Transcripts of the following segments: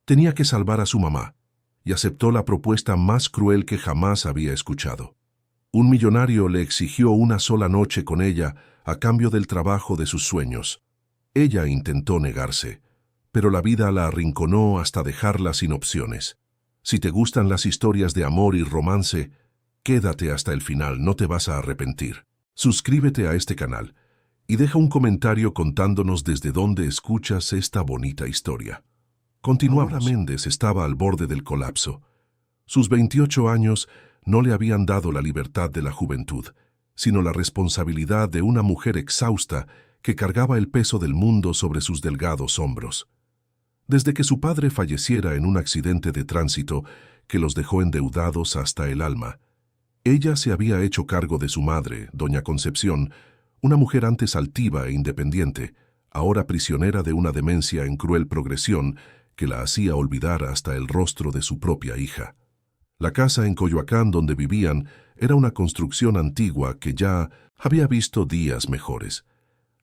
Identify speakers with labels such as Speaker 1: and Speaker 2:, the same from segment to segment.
Speaker 1: Tenía que salvar a su mamá, y aceptó la propuesta más cruel que jamás había escuchado. Un millonario le exigió una sola noche con ella a cambio del trabajo de sus sueños. Ella intentó negarse, pero la vida la arrinconó hasta dejarla sin opciones. Si te gustan las historias de amor y romance, quédate hasta el final, no te vas a arrepentir. Suscríbete a este canal y deja un comentario contándonos desde dónde escuchas esta bonita historia. Continuamos. Aurora Méndez estaba al borde del colapso. Sus 28 años no le habían dado la libertad de la juventud, sino la responsabilidad de una mujer exhausta que cargaba el peso del mundo sobre sus delgados hombros. Desde que su padre falleciera en un accidente de tránsito que los dejó endeudados hasta el alma, ella se había hecho cargo de su madre, doña Concepción, una mujer antes altiva e independiente, ahora prisionera de una demencia en cruel progresión que la hacía olvidar hasta el rostro de su propia hija. La casa en Coyoacán donde vivían era una construcción antigua que ya había visto días mejores.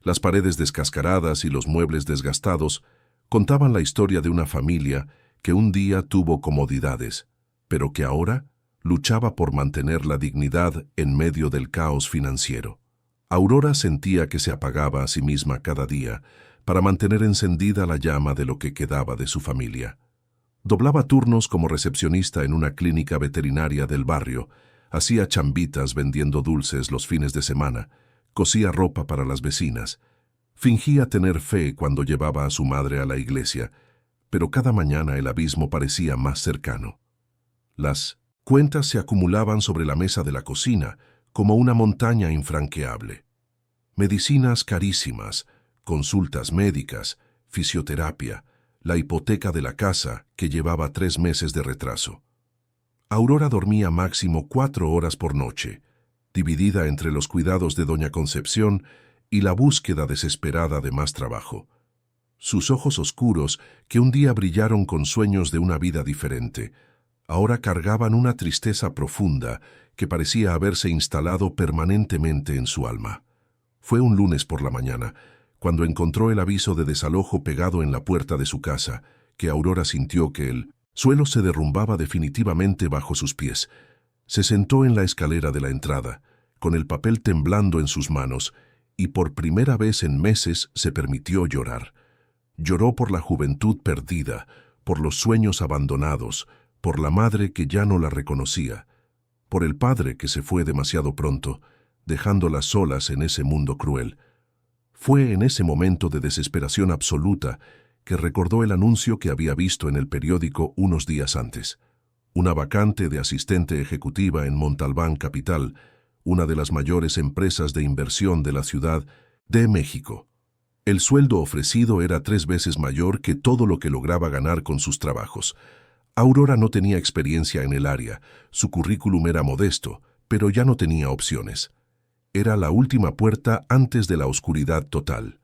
Speaker 1: Las paredes descascaradas y los muebles desgastados contaban la historia de una familia que un día tuvo comodidades, pero que ahora luchaba por mantener la dignidad en medio del caos financiero. Aurora sentía que se apagaba a sí misma cada día para mantener encendida la llama de lo que quedaba de su familia. Doblaba turnos como recepcionista en una clínica veterinaria del barrio, hacía chambitas vendiendo dulces los fines de semana, cosía ropa para las vecinas, fingía tener fe cuando llevaba a su madre a la iglesia, pero cada mañana el abismo parecía más cercano. Las cuentas se acumulaban sobre la mesa de la cocina como una montaña infranqueable. Medicinas carísimas, consultas médicas, fisioterapia, la hipoteca de la casa que llevaba 3 meses de retraso. Aurora dormía máximo 4 horas por noche, dividida entre los cuidados de doña Concepción y la búsqueda desesperada de más trabajo. Sus ojos oscuros, que un día brillaron con sueños de una vida diferente, ahora cargaban una tristeza profunda que parecía haberse instalado permanentemente en su alma. Fue un lunes por la mañana, cuando encontró el aviso de desalojo pegado en la puerta de su casa, que Aurora sintió que el suelo se derrumbaba definitivamente bajo sus pies. Se sentó en la escalera de la entrada, con el papel temblando en sus manos, y por primera vez en meses se permitió llorar. Lloró por la juventud perdida, por los sueños abandonados, por la madre que ya no la reconocía, por el padre que se fue demasiado pronto, dejándolas solas en ese mundo cruel. Fue en ese momento de desesperación absoluta que recordó el anuncio que había visto en el periódico unos días antes. Una vacante de asistente ejecutiva en Montalbán Capital, una de las mayores empresas de inversión de la Ciudad de México. El sueldo ofrecido era 3 veces mayor que todo lo que lograba ganar con sus trabajos. Aurora no tenía experiencia en el área, su currículum era modesto, pero ya no tenía opciones. Era la última puerta antes de la oscuridad total.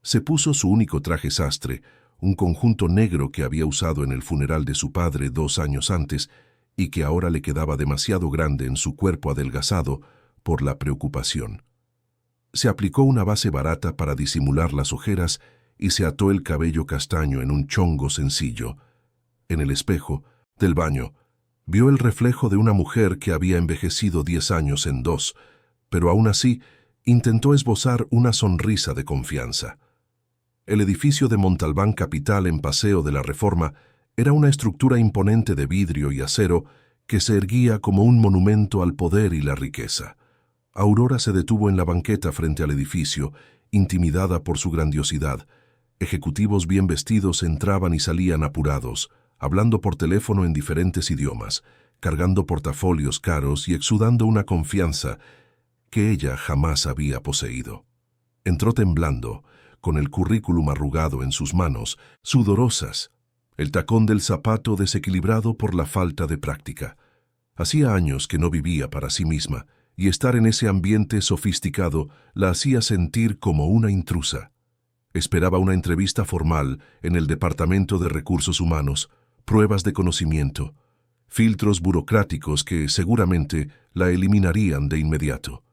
Speaker 1: Se puso su único traje sastre, un conjunto negro que había usado en el funeral de su padre 2 años antes y que ahora le quedaba demasiado grande en su cuerpo adelgazado por la preocupación. Se aplicó una base barata para disimular las ojeras y se ató el cabello castaño en un chongo sencillo. En el espejo del baño vio el reflejo de una mujer que había envejecido 10 años en 2, pero aún así intentó esbozar una sonrisa de confianza. El edificio de Montalbán Capital en Paseo de la Reforma era una estructura imponente de vidrio y acero que se erguía como un monumento al poder y la riqueza. Aurora se detuvo en la banqueta frente al edificio, intimidada por su grandiosidad. Ejecutivos bien vestidos entraban y salían apurados, hablando por teléfono en diferentes idiomas, cargando portafolios caros y exudando una confianza que ella jamás había poseído. Entró temblando, con el currículum arrugado en sus manos, sudorosas, el tacón del zapato desequilibrado por la falta de práctica. Hacía años que no vivía para sí misma, y estar en ese ambiente sofisticado la hacía sentir como una intrusa. Esperaba una entrevista formal en el Departamento de Recursos Humanos, pruebas de conocimiento, filtros burocráticos que seguramente la eliminarían de inmediato.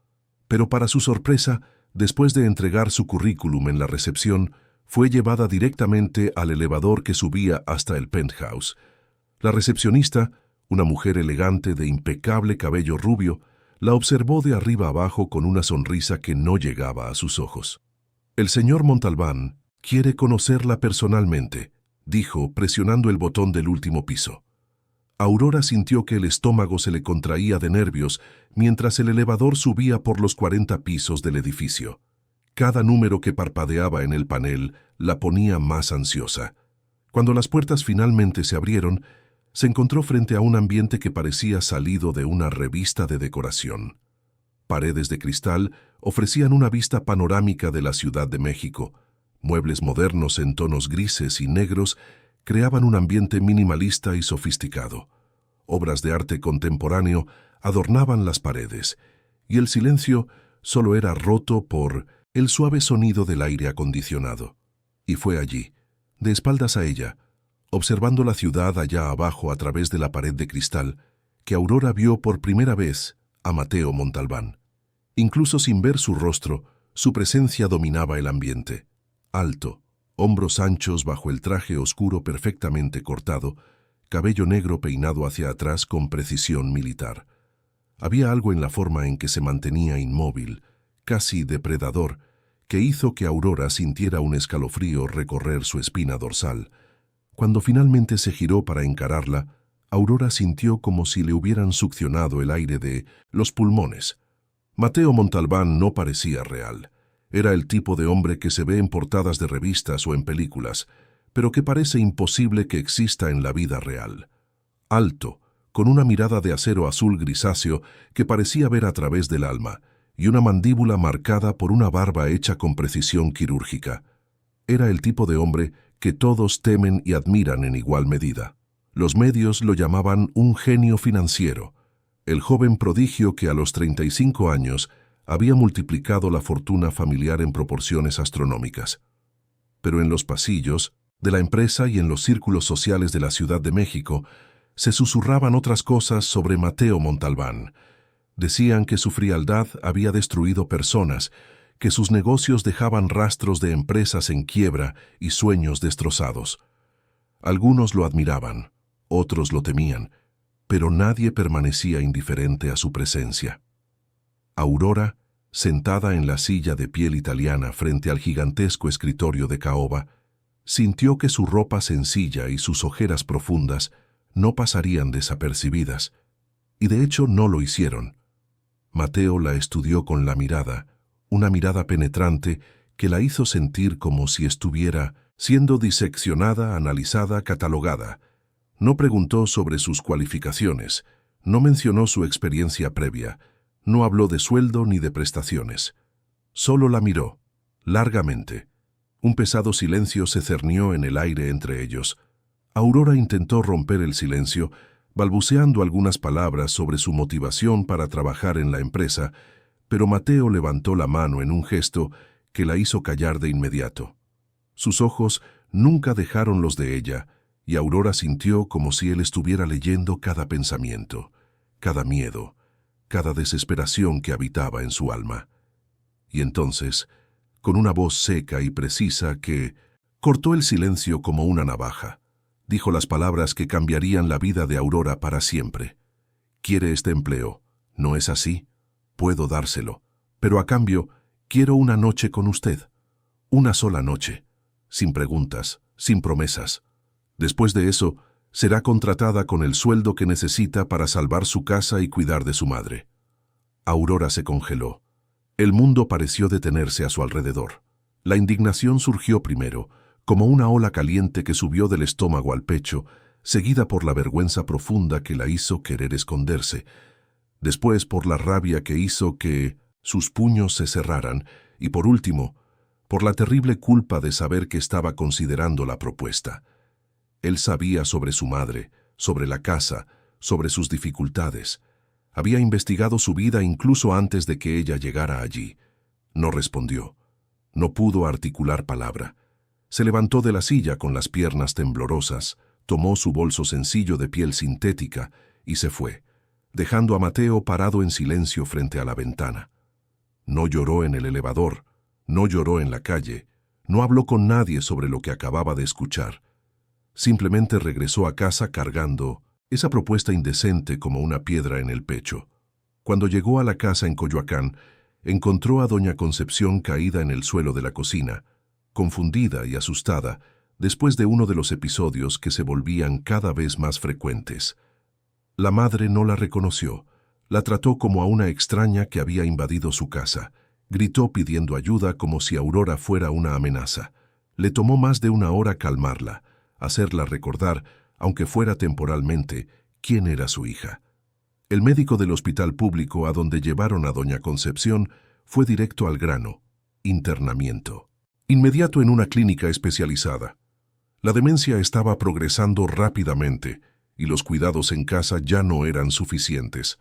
Speaker 1: Pero para su sorpresa, después de entregar su currículum en la recepción, fue llevada directamente al elevador que subía hasta el penthouse. La recepcionista, una mujer elegante de impecable cabello rubio, la observó de arriba abajo con una sonrisa que no llegaba a sus ojos. «El señor Montalbán quiere conocerla personalmente», dijo, presionando el botón del último piso. Aurora sintió que el estómago se le contraía de nervios mientras el elevador subía por los 40 pisos del edificio. Cada número que parpadeaba en el panel la ponía más ansiosa. Cuando las puertas finalmente se abrieron, se encontró frente a un ambiente que parecía salido de una revista de decoración. Paredes de cristal ofrecían una vista panorámica de la Ciudad de México. Muebles modernos en tonos grises y negros creaban un ambiente minimalista y sofisticado. Obras de arte contemporáneo adornaban las paredes, y el silencio solo era roto por el suave sonido del aire acondicionado. Y fue allí, de espaldas a ella, observando la ciudad allá abajo a través de la pared de cristal, que Aurora vio por primera vez a Mateo Montalbán. Incluso sin ver su rostro, su presencia dominaba el ambiente. Alto, hombros anchos bajo el traje oscuro perfectamente cortado, cabello negro peinado hacia atrás con precisión militar. Había algo en la forma en que se mantenía inmóvil, casi depredador, que hizo que Aurora sintiera un escalofrío recorrer su espina dorsal. Cuando finalmente se giró para encararla, Aurora sintió como si le hubieran succionado el aire de los pulmones. Mateo Montalbán no parecía real. Era el tipo de hombre que se ve en portadas de revistas o en películas, pero que parece imposible que exista en la vida real. Alto, con una mirada de acero azul grisáceo que parecía ver a través del alma, y una mandíbula marcada por una barba hecha con precisión quirúrgica. Era el tipo de hombre que todos temen y admiran en igual medida. Los medios lo llamaban un genio financiero, el joven prodigio que a los 35 años había multiplicado la fortuna familiar en proporciones astronómicas. Pero en los pasillos de la empresa y en los círculos sociales de la Ciudad de México se susurraban otras cosas sobre Mateo Montalbán. Decían que su frialdad había destruido personas, que sus negocios dejaban rastros de empresas en quiebra y sueños destrozados. Algunos lo admiraban, otros lo temían, pero nadie permanecía indiferente a su presencia. Aurora, sentada en la silla de piel italiana frente al gigantesco escritorio de caoba, sintió que su ropa sencilla y sus ojeras profundas no pasarían desapercibidas, y de hecho no lo hicieron. Mateo la estudió con la mirada, una mirada penetrante que la hizo sentir como si estuviera siendo diseccionada, analizada, catalogada. No preguntó sobre sus cualificaciones, no mencionó su experiencia previa, no habló de sueldo ni de prestaciones. Solo la miró, largamente. Un pesado silencio se cernió en el aire entre ellos. Aurora intentó romper el silencio, balbuceando algunas palabras sobre su motivación para trabajar en la empresa, pero Mateo levantó la mano en un gesto que la hizo callar de inmediato. Sus ojos nunca dejaron los de ella, y Aurora sintió como si él estuviera leyendo cada pensamiento, cada miedo, cada desesperación que habitaba en su alma. Y entonces, con una voz seca y precisa que cortó el silencio como una navaja, dijo las palabras que cambiarían la vida de Aurora para siempre. «Quiere este empleo, ¿no es así? Puedo dárselo, pero a cambio quiero una noche con usted. Una sola noche, sin preguntas, sin promesas. Después de eso, será contratada con el sueldo que necesita para salvar su casa y cuidar de su madre». Aurora se congeló. El mundo pareció detenerse a su alrededor. La indignación surgió primero, como una ola caliente que subió del estómago al pecho, seguida por la vergüenza profunda que la hizo querer esconderse, después por la rabia que hizo que sus puños se cerraran, y por último, por la terrible culpa de saber que estaba considerando la propuesta. Él sabía sobre su madre, sobre la casa, sobre sus dificultades. Había investigado su vida incluso antes de que ella llegara allí. No respondió. No pudo articular palabra. Se levantó de la silla con las piernas temblorosas, tomó su bolso sencillo de piel sintética y se fue, dejando a Mateo parado en silencio frente a la ventana. No lloró en el elevador, no lloró en la calle, No habló con nadie sobre lo que acababa de escuchar. Simplemente regresó a casa cargando esa propuesta indecente como una piedra en el pecho. Cuando llegó a la casa en Coyoacán, encontró a doña Concepción caída en el suelo de la cocina, confundida y asustada, después de uno de los episodios que se volvían cada vez más frecuentes. La madre no la reconoció, la trató como a una extraña que había invadido su casa. Gritó pidiendo ayuda como si Aurora fuera una amenaza. Le tomó más de una hora calmarla, hacerla recordar, aunque fuera temporalmente, quién era su hija. El médico del hospital público a donde llevaron a doña Concepción fue directo al grano: internamiento. Inmediato en una clínica especializada. La demencia estaba progresando rápidamente y los cuidados en casa ya no eran suficientes.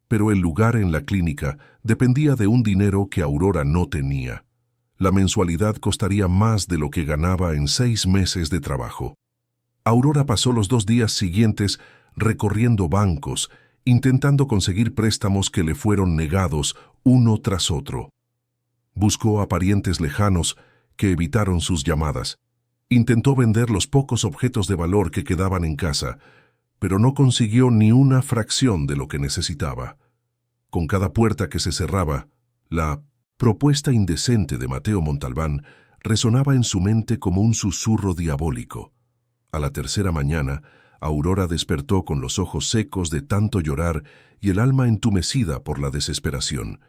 Speaker 1: Pero el lugar en la clínica dependía de un dinero que Aurora no tenía. La mensualidad costaría más de lo que ganaba en 6 meses de trabajo. Aurora pasó los 2 días siguientes recorriendo bancos, intentando conseguir préstamos que le fueron negados uno tras otro. Buscó a parientes lejanos que evitaron sus llamadas. Intentó vender los pocos objetos de valor que quedaban en casa, pero no consiguió ni una fracción de lo que necesitaba. Con cada puerta que se cerraba, la propuesta indecente de Mateo Montalbán resonaba en su mente como un susurro diabólico. A la tercera mañana, Aurora despertó con los ojos secos de tanto llorar y el alma entumecida por la desesperación.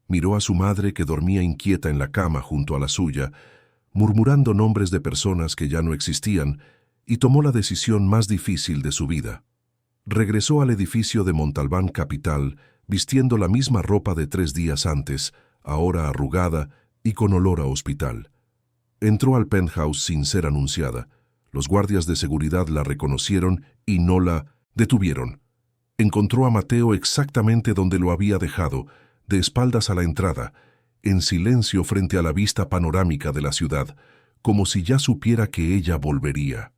Speaker 1: Miró a su madre que dormía inquieta en la cama junto a la suya, murmurando nombres de personas que ya no existían, y tomó la decisión más difícil de su vida. Regresó al edificio de Montalbán Capital, vistiendo la misma ropa de 3 días antes, ahora arrugada y con olor a hospital. Entró al penthouse sin ser anunciada. Los guardias de seguridad la reconocieron y no la detuvieron. Encontró a Mateo exactamente donde lo había dejado, de espaldas a la entrada, en silencio frente a la vista panorámica de la ciudad, como si ya supiera que ella volvería.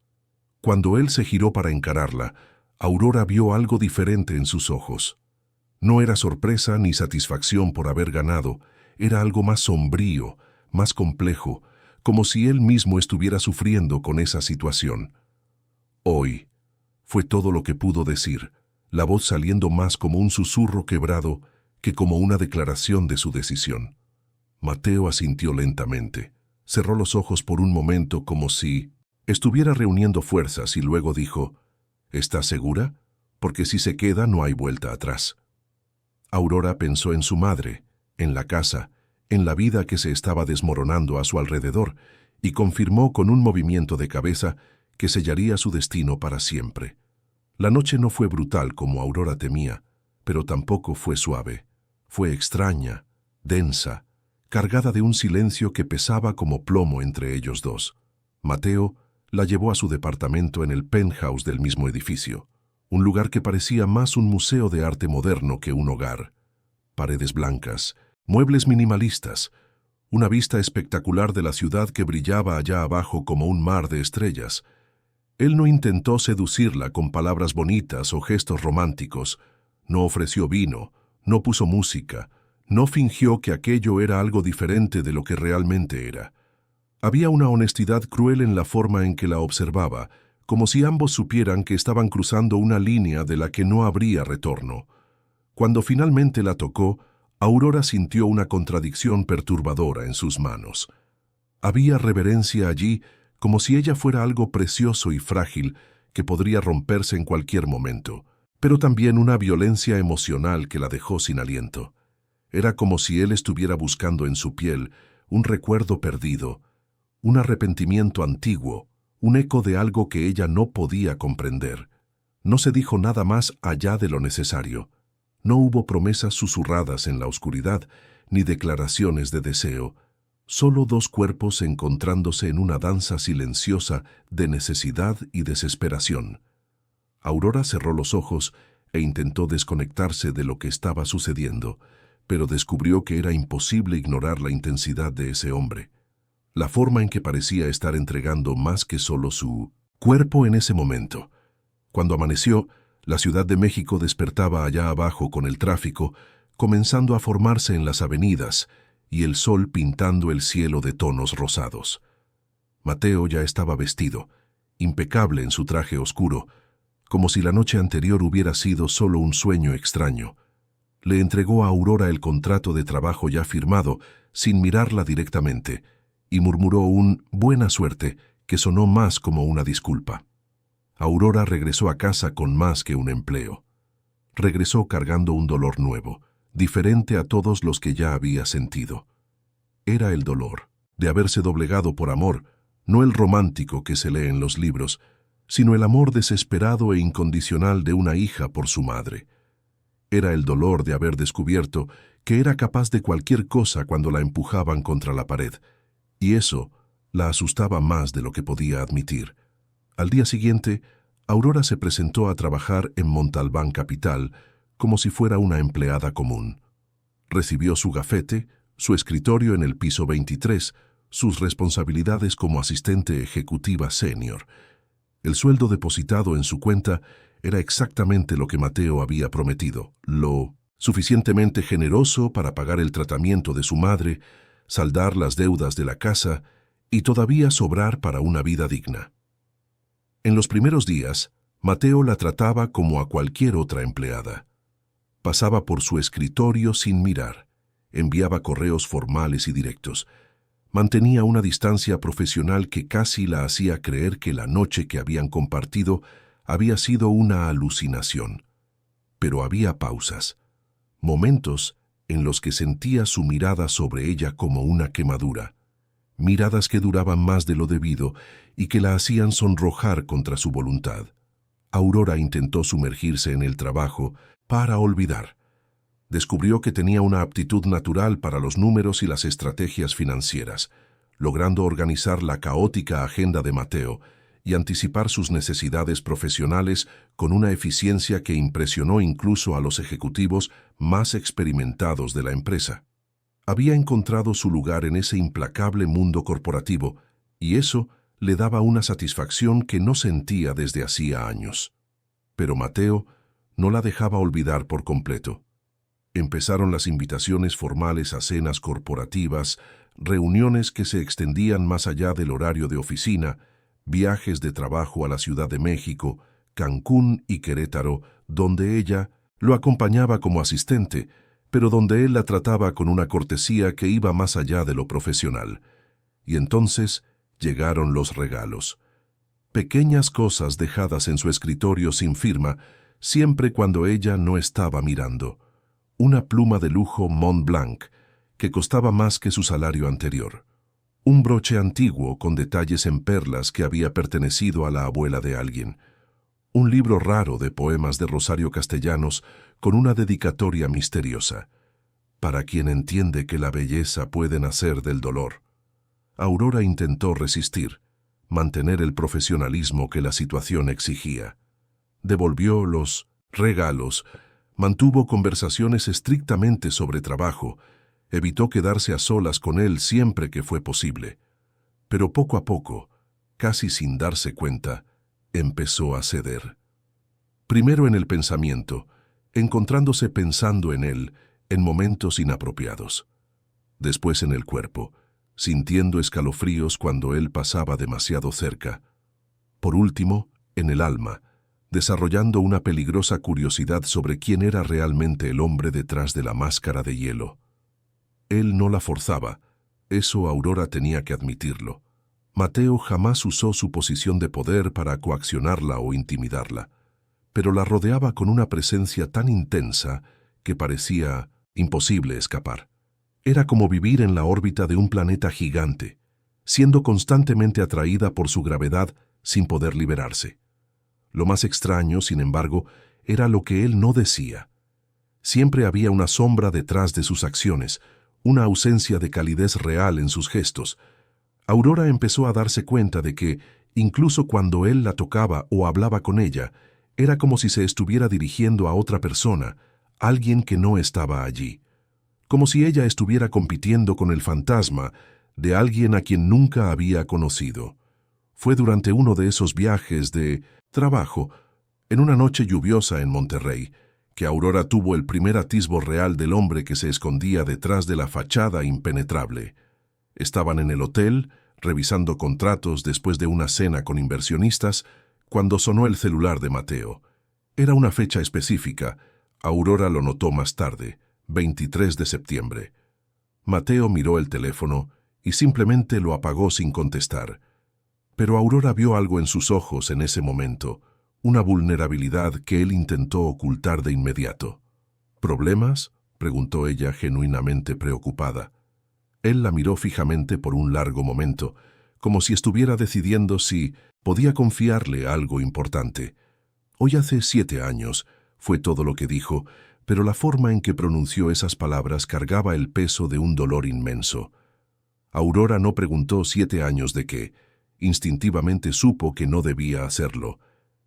Speaker 1: Cuando él se giró para encararla, Aurora vio algo diferente en sus ojos. No era sorpresa ni satisfacción por haber ganado, era algo más sombrío, más complejo, como si él mismo estuviera sufriendo con esa situación. Hoy, fue todo lo que pudo decir, la voz saliendo más como un susurro quebrado que como una declaración de su decisión. Mateo asintió lentamente, cerró los ojos por un momento como si estuviera reuniendo fuerzas y luego dijo: ¿Estás segura? Porque si se queda no hay vuelta atrás. Aurora pensó en su madre, en la casa, en la vida que se estaba desmoronando a su alrededor, y confirmó con un movimiento de cabeza que sellaría su destino para siempre. La noche no fue brutal como Aurora temía, pero tampoco fue suave. Fue extraña, densa, cargada de un silencio que pesaba como plomo entre ellos dos. Mateo la llevó a su departamento en el penthouse del mismo edificio, un lugar que parecía más un museo de arte moderno que un hogar. Paredes blancas, muebles minimalistas, una vista espectacular de la ciudad que brillaba allá abajo como un mar de estrellas. Él no intentó seducirla con palabras bonitas o gestos románticos, no ofreció vino, no puso música, no fingió que aquello era algo diferente de lo que realmente era. Había una honestidad cruel en la forma en que la observaba, como si ambos supieran que estaban cruzando una línea de la que no habría retorno. Cuando finalmente la tocó, Aurora sintió una contradicción perturbadora en sus manos. Había reverencia allí, como si ella fuera algo precioso y frágil que podría romperse en cualquier momento, pero también una violencia emocional que la dejó sin aliento. Era como si él estuviera buscando en su piel un recuerdo perdido, un arrepentimiento antiguo, un eco de algo que ella no podía comprender. No se dijo nada más allá de lo necesario. No hubo promesas susurradas en la oscuridad, ni declaraciones de deseo, solo dos cuerpos encontrándose en una danza silenciosa de necesidad y desesperación. Aurora cerró los ojos e intentó desconectarse de lo que estaba sucediendo, pero descubrió que era imposible ignorar la intensidad de ese hombre. La forma en que parecía estar entregando más que solo su cuerpo en ese momento. Cuando amaneció, la Ciudad de México despertaba allá abajo con el tráfico, comenzando a formarse en las avenidas, y el sol pintando el cielo de tonos rosados. Mateo ya estaba vestido, impecable en su traje oscuro, como si la noche anterior hubiera sido solo un sueño extraño. Le entregó a Aurora el contrato de trabajo ya firmado, sin mirarla directamente, y murmuró un «buena suerte» que sonó más como una disculpa. Aurora regresó a casa con más que un empleo. Regresó cargando un dolor nuevo, diferente a todos los que ya había sentido. Era el dolor de haberse doblegado por amor, no el romántico que se lee en los libros, sino el amor desesperado e incondicional de una hija por su madre. Era el dolor de haber descubierto que era capaz de cualquier cosa cuando la empujaban contra la pared, y eso la asustaba más de lo que podía admitir. Al día siguiente, Aurora se presentó a trabajar en Montalbán Capital como si fuera una empleada común. Recibió su gafete, su escritorio en el piso 23, sus responsabilidades como asistente ejecutiva senior. El sueldo depositado en su cuenta era exactamente lo que Mateo había prometido, lo suficientemente generoso para pagar el tratamiento de su madre, saldar las deudas de la casa y todavía sobrar para una vida digna. En los primeros días, Mateo la trataba como a cualquier otra empleada. Pasaba por su escritorio sin mirar, enviaba correos formales y directos. Mantenía una distancia profesional que casi la hacía creer que la noche que habían compartido había sido una alucinación. Pero había pausas, momentos en los que sentía su mirada sobre ella como una quemadura, miradas que duraban más de lo debido y que la hacían sonrojar contra su voluntad. Aurora intentó sumergirse en el trabajo para olvidar. Descubrió que tenía una aptitud natural para los números y las estrategias financieras, logrando organizar la caótica agenda de Mateo y anticipar sus necesidades profesionales con una eficiencia que impresionó incluso a los ejecutivos más experimentados de la empresa. Había encontrado su lugar en ese implacable mundo corporativo, y eso le daba una satisfacción que no sentía desde hacía años. Pero Mateo no la dejaba olvidar por completo. Empezaron las invitaciones formales a cenas corporativas, reuniones que se extendían más allá del horario de oficina, viajes de trabajo a la Ciudad de México, Cancún y Querétaro, donde ella lo acompañaba como asistente, pero donde él la trataba con una cortesía que iba más allá de lo profesional. Y entonces llegaron los regalos. Pequeñas cosas dejadas en su escritorio sin firma, siempre cuando ella no estaba mirando. Una pluma de lujo Mont Blanc, que costaba más que su salario anterior. Un broche antiguo con detalles en perlas que había pertenecido a la abuela de alguien. Un libro raro de poemas de Rosario Castellanos con una dedicatoria misteriosa. Para quien entiende que la belleza puede nacer del dolor. Aurora intentó resistir, mantener el profesionalismo que la situación exigía. Devolvió los regalos, mantuvo conversaciones estrictamente sobre trabajo, evitó quedarse a solas con él siempre que fue posible. Pero poco a poco, casi sin darse cuenta, empezó a ceder. Primero en el pensamiento, encontrándose pensando en él en momentos inapropiados. Después en el cuerpo, sintiendo escalofríos cuando él pasaba demasiado cerca. Por último, en el alma, desarrollando una peligrosa curiosidad sobre quién era realmente el hombre detrás de la máscara de hielo. Él no la forzaba, eso Aurora tenía que admitirlo. Mateo jamás usó su posición de poder para coaccionarla o intimidarla, pero la rodeaba con una presencia tan intensa que parecía imposible escapar. Era como vivir en la órbita de un planeta gigante, siendo constantemente atraída por su gravedad sin poder liberarse. Lo más extraño, sin embargo, era lo que él no decía. Siempre había una sombra detrás de sus acciones, una ausencia de calidez real en sus gestos. Aurora empezó a darse cuenta de que, incluso cuando él la tocaba o hablaba con ella, era como si se estuviera dirigiendo a otra persona, alguien que no estaba allí. Como si ella estuviera compitiendo con el fantasma de alguien a quien nunca había conocido. Fue durante uno de esos viajes de trabajo, en una noche lluviosa en Monterrey, que Aurora tuvo el primer atisbo real del hombre que se escondía detrás de la fachada impenetrable. Estaban en el hotel, revisando contratos después de una cena con inversionistas, cuando sonó el celular de Mateo. Era una fecha específica. Aurora lo notó más tarde, 23 de septiembre. Mateo miró el teléfono y simplemente lo apagó sin contestar. Pero Aurora vio algo en sus ojos en ese momento, una vulnerabilidad que él intentó ocultar de inmediato. ¿Problemas?, preguntó ella genuinamente preocupada. Él la miró fijamente por un largo momento, como si estuviera decidiendo si podía confiarle algo importante. Hoy hace 7 años, fue todo lo que dijo, pero la forma en que pronunció esas palabras cargaba el peso de un dolor inmenso. Aurora no preguntó 7 años de qué. Instintivamente supo que no debía hacerlo.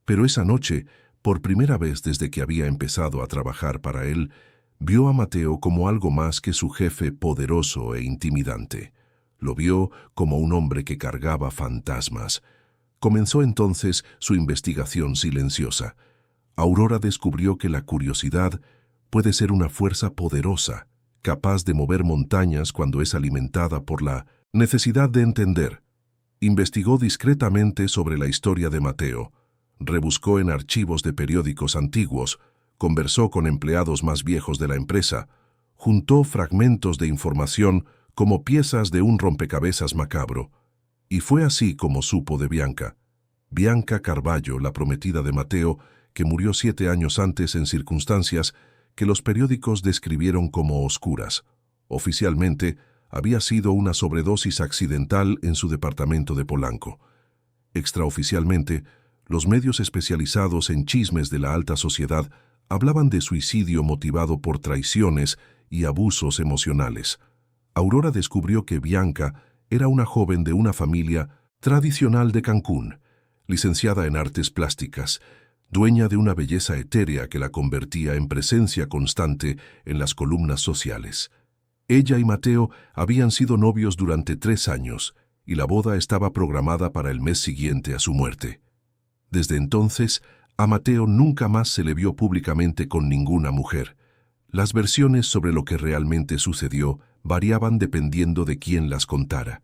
Speaker 1: Pero esa noche, por primera vez desde que había empezado a trabajar para él, vio a Mateo como algo más que su jefe poderoso e intimidante. Lo vio como un hombre que cargaba fantasmas. Comenzó entonces su investigación silenciosa. Aurora descubrió que la curiosidad puede ser una fuerza poderosa, capaz de mover montañas cuando es alimentada por la necesidad de entender. Investigó discretamente sobre la historia de Mateo, rebuscó en archivos de periódicos antiguos, conversó con empleados más viejos de la empresa, juntó fragmentos de información como piezas de un rompecabezas macabro. Y fue así como supo de Bianca. Bianca Carballo, la prometida de Mateo, que murió 7 años antes en circunstancias que los periódicos describieron como oscuras. Oficialmente, había sido una sobredosis accidental en su departamento de Polanco. Extraoficialmente, los medios especializados en chismes de la alta sociedad hablaban de suicidio motivado por traiciones y abusos emocionales. Aurora descubrió que Bianca era una joven de una familia tradicional de Cancún, licenciada en artes plásticas, dueña de una belleza etérea que la convertía en presencia constante en las columnas sociales. Ella y Mateo habían sido novios durante 3 años, y la boda estaba programada para el mes siguiente a su muerte. Desde entonces, a Mateo nunca más se le vio públicamente con ninguna mujer. Las versiones sobre lo que realmente sucedió variaban dependiendo de quién las contara.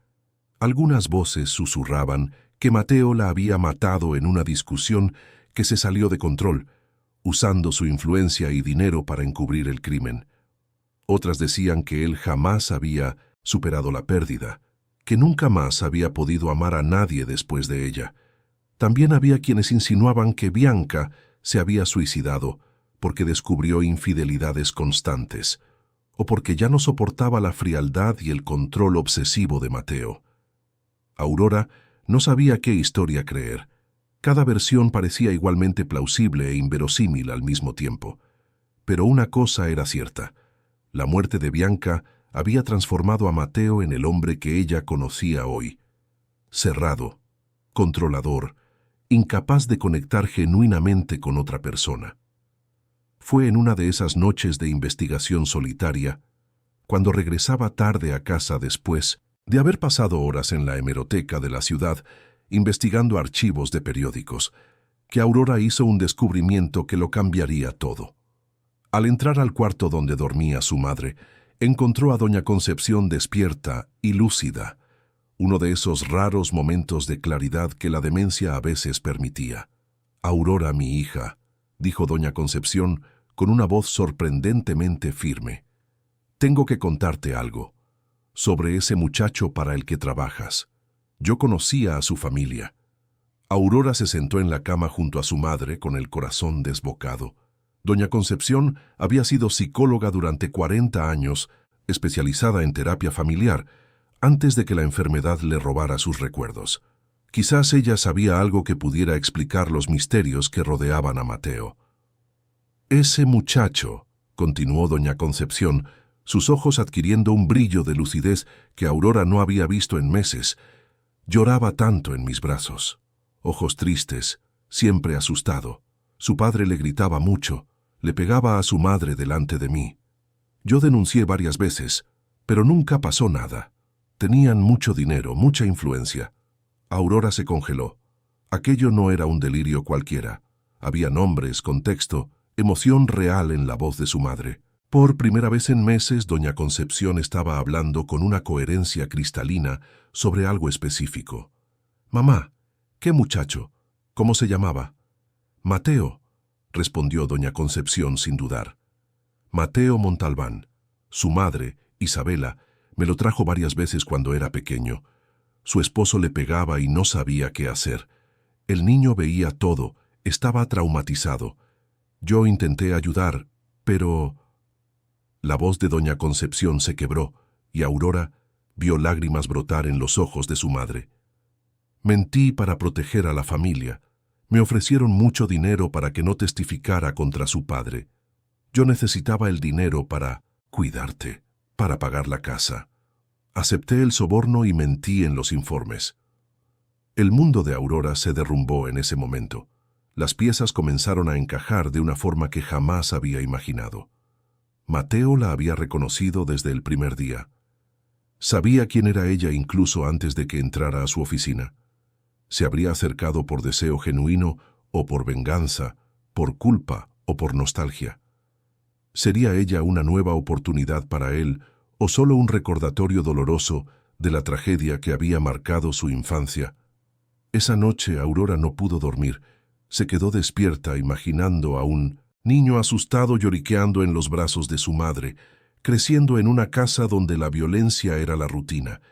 Speaker 1: Algunas voces susurraban que Mateo la había matado en una discusión que se salió de control, usando su influencia y dinero para encubrir el crimen. Otras decían que él jamás había superado la pérdida, que nunca más había podido amar a nadie después de ella. También había quienes insinuaban que Bianca se había suicidado porque descubrió infidelidades constantes, o porque ya no soportaba la frialdad y el control obsesivo de Mateo. Aurora no sabía qué historia creer. Cada versión parecía igualmente plausible e inverosímil al mismo tiempo. Pero una cosa era cierta: la muerte de Bianca había transformado a Mateo en el hombre que ella conocía hoy. Cerrado, controlador, incapaz de conectar genuinamente con otra persona. Fue en una de esas noches de investigación solitaria, cuando regresaba tarde a casa después de haber pasado horas en la hemeroteca de la ciudad investigando archivos de periódicos, que Aurora hizo un descubrimiento que lo cambiaría todo. Al entrar al cuarto donde dormía su madre, encontró a doña Concepción despierta y lúcida, uno de esos raros momentos de claridad que la demencia a veces permitía. «Aurora, mi hija», dijo doña Concepción con una voz sorprendentemente firme, «tengo que contarte algo sobre ese muchacho para el que trabajas. Yo conocía a su familia». Aurora se sentó en la cama junto a su madre con el corazón desbocado. Doña Concepción había sido psicóloga durante 40 años, especializada en terapia familiar, antes de que la enfermedad le robara sus recuerdos. Quizás ella sabía algo que pudiera explicar los misterios que rodeaban a Mateo. «Ese muchacho», continuó doña Concepción, sus ojos adquiriendo un brillo de lucidez que Aurora no había visto en meses, «lloraba tanto en mis brazos. Ojos tristes, siempre asustado. Su padre le gritaba mucho, le pegaba a su madre delante de mí. Yo denuncié varias veces, pero nunca pasó nada. Tenían mucho dinero, mucha influencia». Aurora se congeló. Aquello no era un delirio cualquiera. Había nombres, contexto, emoción real en la voz de su madre. Por primera vez en meses, doña Concepción estaba hablando con una coherencia cristalina sobre algo específico. «Mamá, ¿qué muchacho? ¿Cómo se llamaba?» «Mateo», respondió doña Concepción sin dudar. «Mateo Montalbán. Su madre, Isabela, me lo trajo varias veces cuando era pequeño. Su esposo le pegaba y no sabía qué hacer. El niño veía todo, estaba traumatizado. Yo intenté ayudar, pero...» La voz de doña Concepción se quebró y Aurora vio lágrimas brotar en los ojos de su madre. «Mentí para proteger a la familia. Me ofrecieron mucho dinero para que no testificara contra su padre. Yo necesitaba el dinero para cuidarte, para pagar la casa. Acepté el soborno y mentí en los informes». El mundo de Aurora se derrumbó en ese momento. Las piezas comenzaron a encajar de una forma que jamás había imaginado. Mateo la había reconocido desde el primer día. Sabía quién era ella incluso antes de que entrara a su oficina. Se habría acercado por deseo genuino o por venganza, por culpa o por nostalgia. ¿Sería ella una nueva oportunidad para él o solo un recordatorio doloroso de la tragedia que había marcado su infancia? Esa noche Aurora no pudo dormir. Se quedó despierta imaginando a un niño asustado lloriqueando en los brazos de su madre, creciendo en una casa donde la violencia era la rutina,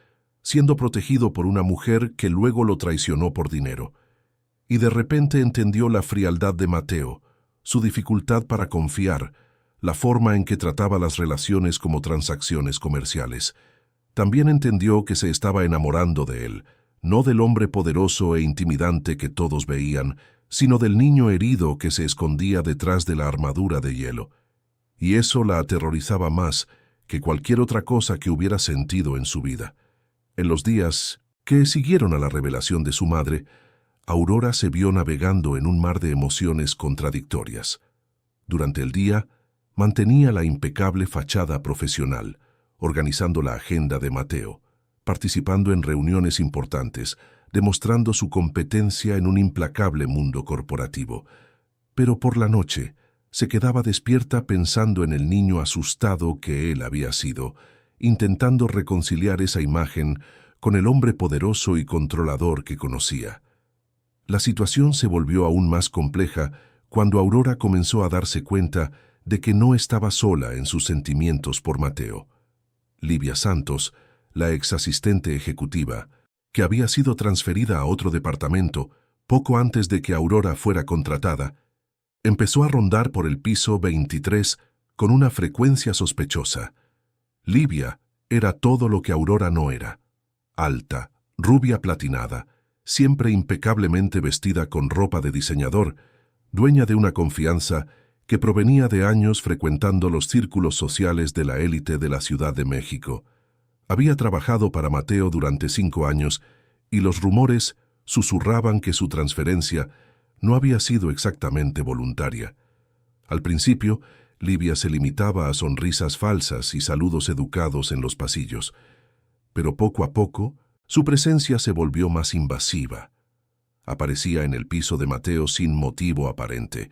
Speaker 1: siendo protegido por una mujer que luego lo traicionó por dinero. Y de repente entendió la frialdad de Mateo, su dificultad para confiar, la forma en que trataba las relaciones como transacciones comerciales. También entendió que se estaba enamorando de él, no del hombre poderoso e intimidante que todos veían, sino del niño herido que se escondía detrás de la armadura de hielo. Y eso la aterrorizaba más que cualquier otra cosa que hubiera sentido en su vida. En los días que siguieron a la revelación de su madre, Aurora se vio navegando en un mar de emociones contradictorias. Durante el día, mantenía la impecable fachada profesional, organizando la agenda de Mateo, participando en reuniones importantes, demostrando su competencia en un implacable mundo corporativo. Pero por la noche se quedaba despierta pensando en el niño asustado que él había sido, intentando reconciliar esa imagen con el hombre poderoso y controlador que conocía. La situación se volvió aún más compleja cuando Aurora comenzó a darse cuenta de que no estaba sola en sus sentimientos por Mateo. Livia Santos, la ex asistente ejecutiva, que había sido transferida a otro departamento poco antes de que Aurora fuera contratada, empezó a rondar por el piso 23 con una frecuencia sospechosa. Livia era todo lo que Aurora no era. Alta, rubia platinada, siempre impecablemente vestida con ropa de diseñador, dueña de una confianza que provenía de años frecuentando los círculos sociales de la élite de la Ciudad de México. Había trabajado para Mateo durante 5 años y los rumores susurraban que su transferencia no había sido exactamente voluntaria. Al principio, Livia se limitaba a sonrisas falsas y saludos educados en los pasillos, pero poco a poco su presencia se volvió más invasiva. Aparecía en el piso de Mateo sin motivo aparente.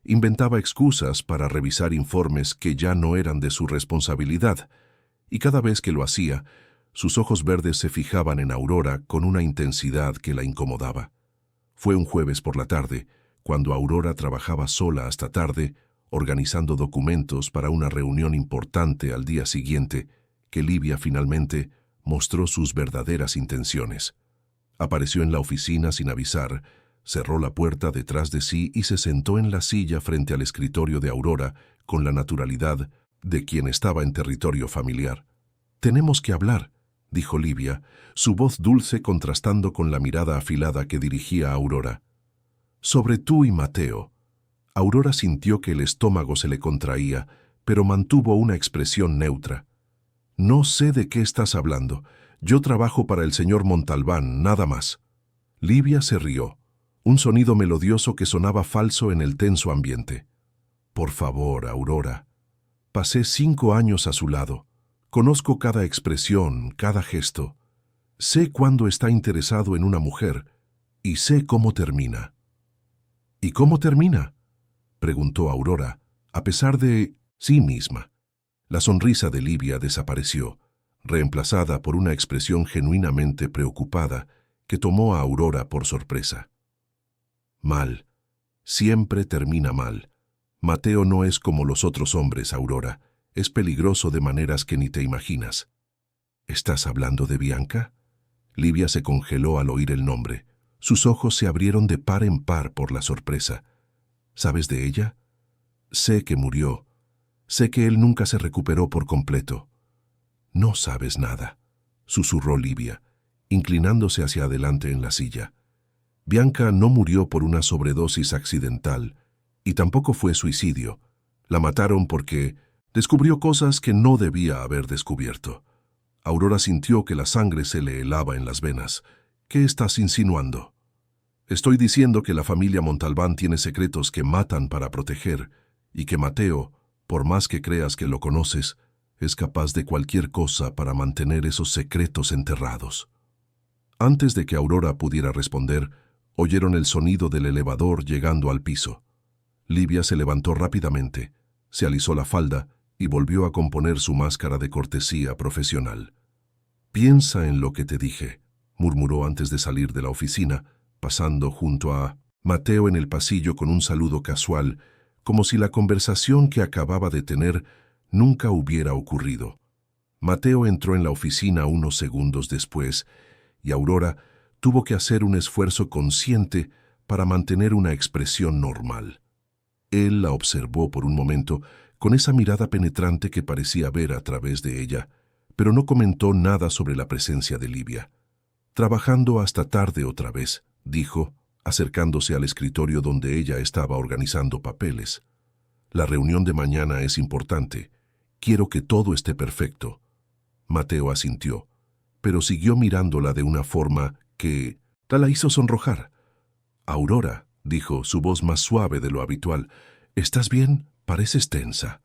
Speaker 1: Inventaba excusas para revisar informes que ya no eran de su responsabilidad, y cada vez que lo hacía, sus ojos verdes se fijaban en Aurora con una intensidad que la incomodaba. Fue un jueves por la tarde, cuando Aurora trabajaba sola hasta tarde, organizando documentos para una reunión importante al día siguiente, que Livia finalmente mostró sus verdaderas intenciones. Apareció en la oficina sin avisar, cerró la puerta detrás de sí y se sentó en la silla frente al escritorio de Aurora con la naturalidad de quien estaba en territorio familiar. «Tenemos que hablar», dijo Livia, su voz dulce contrastando con la mirada afilada que dirigía a Aurora. «Sobre tú y Mateo». Aurora sintió que el estómago se le contraía, pero mantuvo una expresión neutra. «No sé de qué estás hablando. Yo trabajo para el señor Montalbán, nada más». Livia se rió, un sonido melodioso que sonaba falso en el tenso ambiente. «Por favor, Aurora. Pasé 5 años a su lado. Conozco cada expresión, cada gesto. Sé cuándo está interesado en una mujer y sé cómo termina». «¿Y cómo termina?», preguntó Aurora, a pesar de sí misma. La sonrisa de Livia desapareció, reemplazada por una expresión genuinamente preocupada que tomó a Aurora por sorpresa. Mal. Siempre termina mal. Mateo no es como los otros hombres, Aurora. Es peligroso de maneras que ni te imaginas. ¿Estás hablando de Bianca? Livia se congeló al oír el nombre. Sus ojos se abrieron de par en par por la sorpresa. ¿Sabes de ella? Sé que murió. Sé que él nunca se recuperó por completo. No sabes nada, susurró Livia, inclinándose hacia adelante en la silla. Bianca no murió por una sobredosis accidental, y tampoco fue suicidio. La mataron porque descubrió cosas que no debía haber descubierto. Aurora sintió que la sangre se le helaba en las venas. ¿Qué estás insinuando? Estoy diciendo que la familia Montalbán tiene secretos que matan para proteger, y que Mateo, por más que creas que lo conoces, es capaz de cualquier cosa para mantener esos secretos enterrados. Antes de que Aurora pudiera responder, oyeron el sonido del elevador llegando al piso. Livia se levantó rápidamente, se alisó la falda y volvió a componer su máscara de cortesía profesional. «Piensa en lo que te dije», murmuró antes de salir de la oficina, pasando junto a Mateo en el pasillo con un saludo casual, como si la conversación que acababa de tener nunca hubiera ocurrido. Mateo entró en la oficina unos segundos después, y Aurora tuvo que hacer un esfuerzo consciente para mantener una expresión normal. Él la observó por un momento con esa mirada penetrante que parecía ver a través de ella, pero no comentó nada sobre la presencia de Livia. «Trabajando hasta tarde otra vez», dijo, acercándose al escritorio donde ella estaba organizando papeles. «La reunión de mañana es importante. Quiero que todo esté perfecto». Mateo asintió, pero siguió mirándola de una forma que la hizo sonrojar. «Aurora», dijo, su voz más suave de lo habitual, «¿estás bien? Pareces tensa».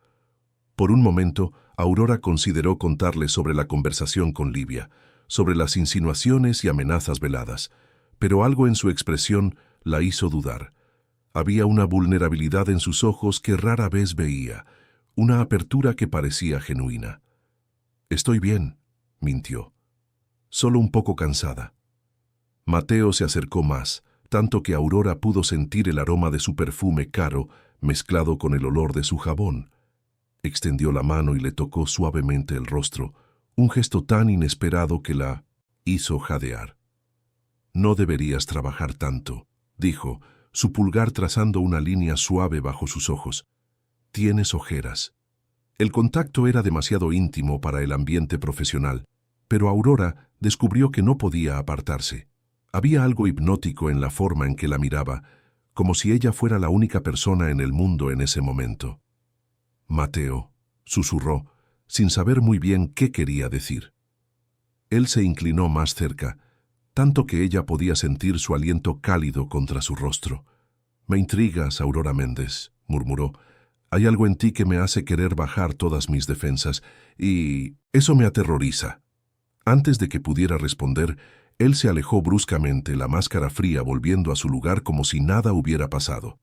Speaker 1: Por un momento, Aurora consideró contarle sobre la conversación con Livia, sobre las insinuaciones y amenazas veladas, pero algo en su expresión la hizo dudar. Había una vulnerabilidad en sus ojos que rara vez veía, una apertura que parecía genuina. «Estoy bien», mintió. «Solo un poco cansada». Mateo se acercó más, tanto que Aurora pudo sentir el aroma de su perfume caro mezclado con el olor de su jabón. Extendió la mano y le tocó suavemente el rostro, un gesto tan inesperado que la hizo jadear. «No deberías trabajar tanto», dijo, su pulgar trazando una línea suave bajo sus ojos. «Tienes ojeras». El contacto era demasiado íntimo para el ambiente profesional, pero Aurora descubrió que no podía apartarse. Había algo hipnótico en la forma en que la miraba, como si ella fuera la única persona en el mundo en ese momento. «Mateo», susurró, sin saber muy bien qué quería decir. Él se inclinó más cerca, tanto que ella podía sentir su aliento cálido contra su rostro. «Me intrigas, Aurora Méndez», murmuró. «Hay algo en ti que me hace querer bajar todas mis defensas, y eso me aterroriza». Antes de que pudiera responder, él se alejó bruscamente, la máscara fría volviendo a su lugar como si nada hubiera pasado.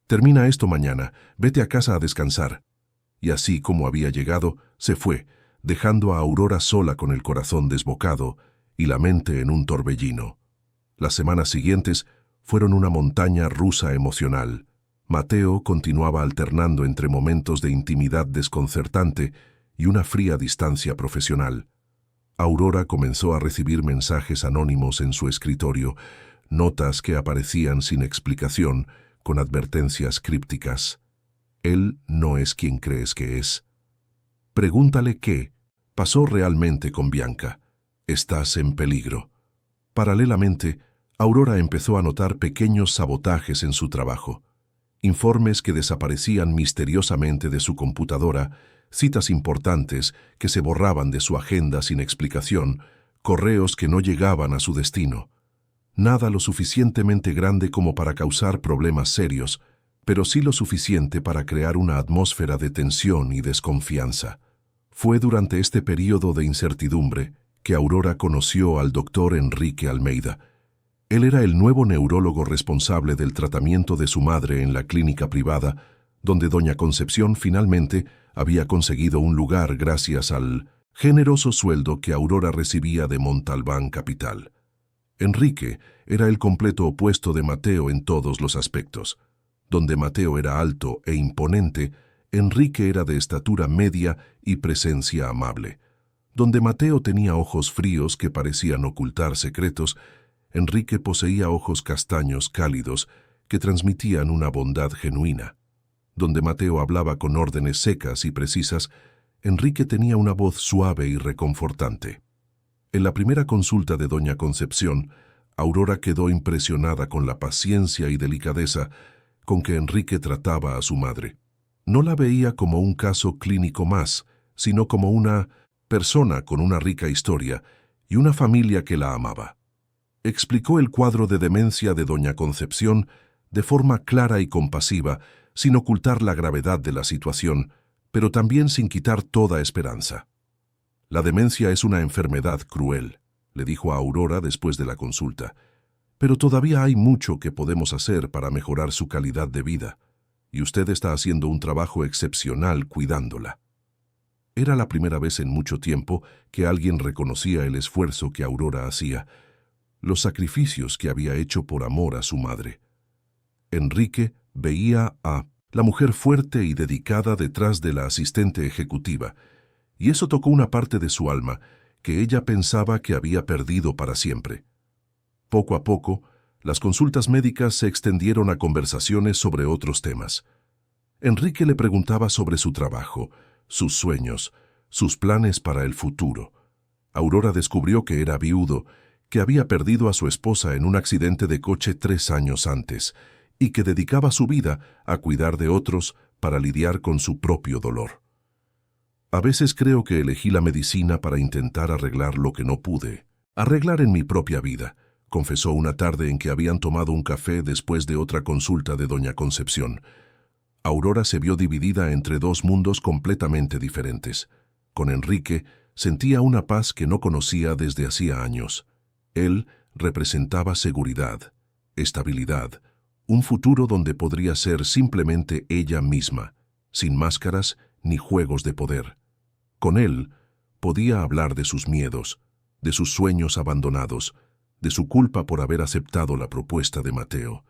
Speaker 1: «Termina esto mañana, vete a casa a descansar». Y así como había llegado, se fue, dejando a Aurora sola con el corazón desbocado y la mente en un torbellino. Las semanas siguientes fueron una montaña rusa emocional. Mateo continuaba alternando entre momentos de intimidad desconcertante y una fría distancia profesional. Aurora comenzó a recibir mensajes anónimos en su escritorio, notas que aparecían sin explicación, con advertencias crípticas. «Él no es quien crees que es». «Pregúntale qué pasó realmente con Bianca. Estás en peligro». Paralelamente, Aurora empezó a notar pequeños sabotajes en su trabajo. Informes que desaparecían misteriosamente de su computadora, citas importantes que se borraban de su agenda sin explicación, correos que no llegaban a su destino. Nada lo suficientemente grande como para causar problemas serios, pero sí lo suficiente para crear una atmósfera de tensión y desconfianza. Fue durante este período de incertidumbre que Aurora conoció al doctor Enrique Almeida. Él era el nuevo neurólogo responsable del tratamiento de su madre en la clínica privada, donde doña Concepción finalmente Había conseguido un lugar gracias al generoso sueldo que Aurora recibía de Montalbán Capital. Enrique era el completo opuesto de Mateo en todos los aspectos. Donde Mateo era alto e imponente, Enrique era de estatura media y presencia amable. Donde Mateo tenía ojos fríos que parecían ocultar secretos, Enrique poseía ojos castaños cálidos que transmitían una bondad genuina. Donde Mateo hablaba con órdenes secas y precisas, Enrique tenía una voz suave y reconfortante. En la primera consulta de doña Concepción, Aurora quedó impresionada con la paciencia y delicadeza con que Enrique trataba a su madre. No la veía como un caso clínico más, sino como una persona con una rica historia y una familia que la amaba. Explicó el cuadro de demencia de doña Concepción de forma clara y compasiva, sin ocultar la gravedad de la situación, pero también sin quitar toda esperanza. La demencia es una enfermedad cruel, le dijo a Aurora después de la consulta, pero todavía hay mucho que podemos hacer para mejorar su calidad de vida, y usted está haciendo un trabajo excepcional cuidándola. Era la primera vez en mucho tiempo que alguien reconocía el esfuerzo que Aurora hacía, los sacrificios que había hecho por amor a su madre. Enrique veía a la mujer fuerte y dedicada detrás de la asistente ejecutiva, y eso tocó una parte de su alma que ella pensaba que había perdido para siempre. Poco a poco, las consultas médicas se extendieron a conversaciones sobre otros temas. Enrique le preguntaba sobre su trabajo, sus sueños, sus planes para el futuro. Aurora descubrió que era viudo, que había perdido a su esposa en un accidente de coche 3 años antes, y que dedicaba su vida a cuidar de otros para lidiar con su propio dolor. A veces creo que elegí la medicina para intentar arreglar lo que no pude, arreglar en mi propia vida, confesó una tarde en que habían tomado un café después de otra consulta de doña Concepción. Aurora se vio dividida entre dos mundos completamente diferentes. Con Enrique sentía una paz que no conocía desde hacía años. Él representaba seguridad, estabilidad, un futuro donde podría ser simplemente ella misma, sin máscaras ni juegos de poder. Con él podía hablar de sus miedos, de sus sueños abandonados, de su culpa por haber aceptado la propuesta de Mateo.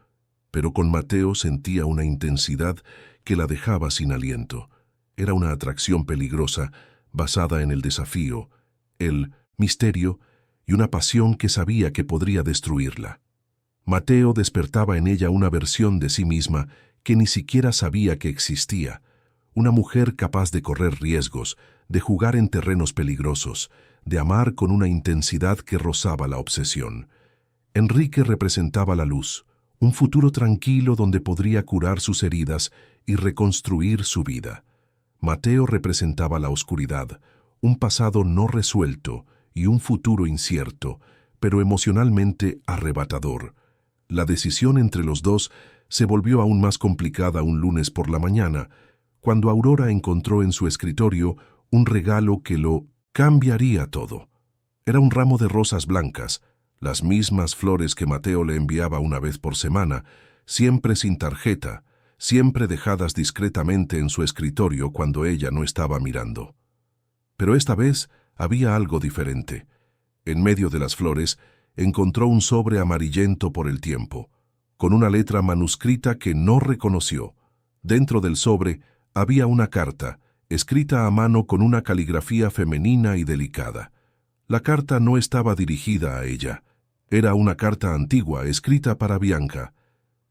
Speaker 1: Pero con Mateo sentía una intensidad que la dejaba sin aliento. Era una atracción peligrosa basada en el desafío, el misterio y una pasión que sabía que podría destruirla. Mateo despertaba en ella una versión de sí misma que ni siquiera sabía que existía, una mujer capaz de correr riesgos, de jugar en terrenos peligrosos, de amar con una intensidad que rozaba la obsesión. Enrique representaba la luz, un futuro tranquilo donde podría curar sus heridas y reconstruir su vida. Mateo representaba la oscuridad, un pasado no resuelto y un futuro incierto, pero emocionalmente arrebatador. La decisión entre los dos se volvió aún más complicada un lunes por la mañana, cuando Aurora encontró en su escritorio un regalo que lo cambiaría todo. Era un ramo de rosas blancas, las mismas flores que Mateo le enviaba una vez por semana, siempre sin tarjeta, siempre dejadas discretamente en su escritorio cuando ella no estaba mirando. Pero esta vez había algo diferente. En medio de las flores encontró un sobre amarillento por el tiempo, con una letra manuscrita que no reconoció. Dentro del sobre había una carta, escrita a mano con una caligrafía femenina y delicada. La carta no estaba dirigida a ella. Era una carta antigua, escrita para Bianca.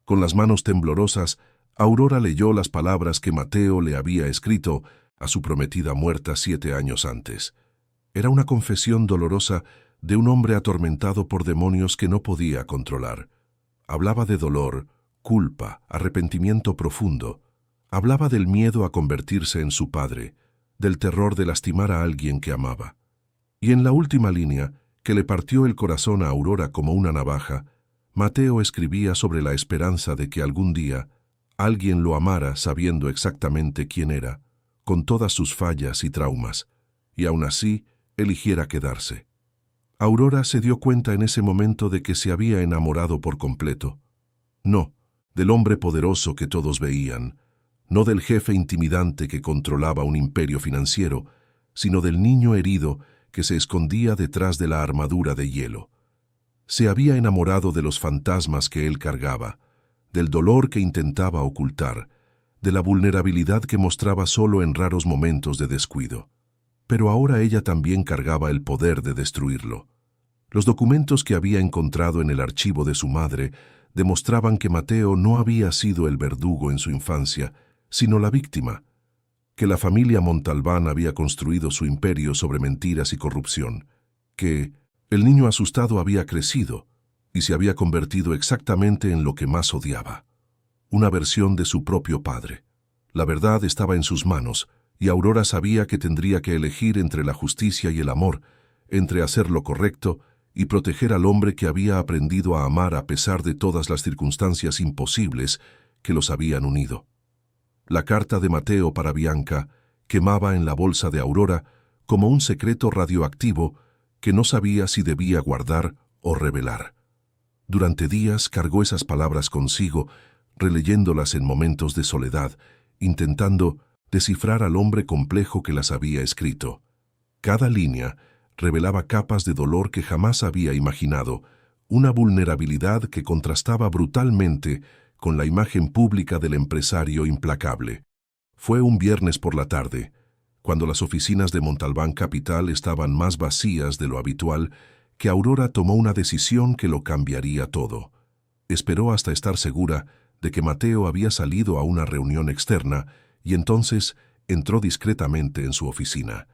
Speaker 1: Con las manos temblorosas, Aurora leyó las palabras que Mateo le había escrito a su prometida muerta 7 años antes. Era una confesión dolorosa de un hombre atormentado por demonios que no podía controlar. Hablaba de dolor, culpa, arrepentimiento profundo. Hablaba del miedo a convertirse en su padre, del terror de lastimar a alguien que amaba. Y en la última línea, que le partió el corazón a Aurora como una navaja, Mateo escribía sobre la esperanza de que algún día alguien lo amara sabiendo exactamente quién era, con todas sus fallas y traumas, y aún así eligiera quedarse. Aurora se dio cuenta en ese momento de que se había enamorado por completo. No, del hombre poderoso que todos veían, no del jefe intimidante que controlaba un imperio financiero, sino del niño herido que se escondía detrás de la armadura de hielo. Se había enamorado de los fantasmas que él cargaba, del dolor que intentaba ocultar, de la vulnerabilidad que mostraba solo en raros momentos de descuido. Pero ahora ella también cargaba el poder de destruirlo. Los documentos que había encontrado en el archivo de su madre demostraban que Mateo no había sido el verdugo en su infancia, sino la víctima, que la familia Montalbán había construido su imperio sobre mentiras y corrupción, que el niño asustado había crecido y se había convertido exactamente en lo que más odiaba, una versión de su propio padre. La verdad estaba en sus manos, y Aurora sabía que tendría que elegir entre la justicia y el amor, entre hacer lo correcto y proteger al hombre que había aprendido a amar a pesar de todas las circunstancias imposibles que los habían unido. La carta de Mateo para Bianca quemaba en la bolsa de Aurora como un secreto radioactivo que no sabía si debía guardar o revelar. Durante días cargó esas palabras consigo, releyéndolas en momentos de soledad, intentando descifrar al hombre complejo que las había escrito. Cada línea revelaba capas de dolor que jamás había imaginado, una vulnerabilidad que contrastaba brutalmente con la imagen pública del empresario implacable. Fue un viernes por la tarde, cuando las oficinas de Montalbán Capital estaban más vacías de lo habitual, que Aurora tomó una decisión que lo cambiaría todo. Esperó hasta estar segura de que Mateo había salido a una reunión externa y entonces entró discretamente en su oficina.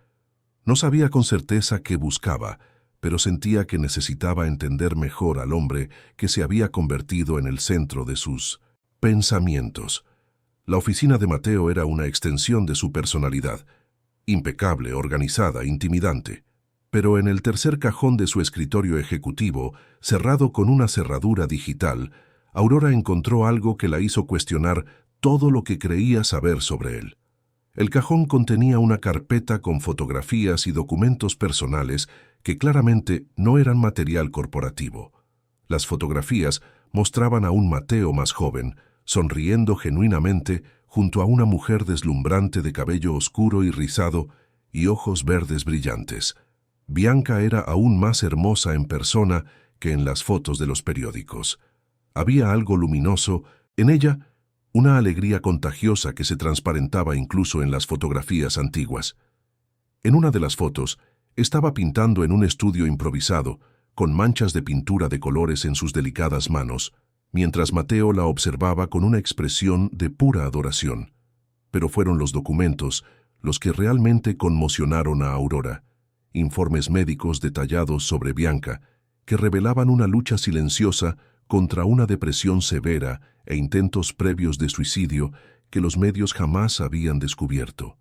Speaker 1: No sabía con certeza qué buscaba, pero sentía que necesitaba entender mejor al hombre que se había convertido en el centro de sus pensamientos. La oficina de Mateo era una extensión de su personalidad, impecable, organizada, intimidante. Pero en el tercer cajón de su escritorio ejecutivo, cerrado con una cerradura digital, Aurora encontró algo que la hizo cuestionar todo lo que creía saber sobre él. El cajón contenía una carpeta con fotografías y documentos personales que claramente no eran material corporativo. Las fotografías mostraban a un Mateo más joven, sonriendo genuinamente junto a una mujer deslumbrante de cabello oscuro y rizado y ojos verdes brillantes. Bianca era aún más hermosa en persona que en las fotos de los periódicos. Había algo luminoso en ella, una alegría contagiosa que se transparentaba incluso en las fotografías antiguas. En una de las fotos, estaba pintando en un estudio improvisado, con manchas de pintura de colores en sus delicadas manos, mientras Mateo la observaba con una expresión de pura adoración. Pero fueron los documentos los que realmente conmocionaron a Aurora. Informes médicos detallados sobre Bianca, que revelaban una lucha silenciosa contra una depresión severa e intentos previos de suicidio que los medios jamás habían descubierto.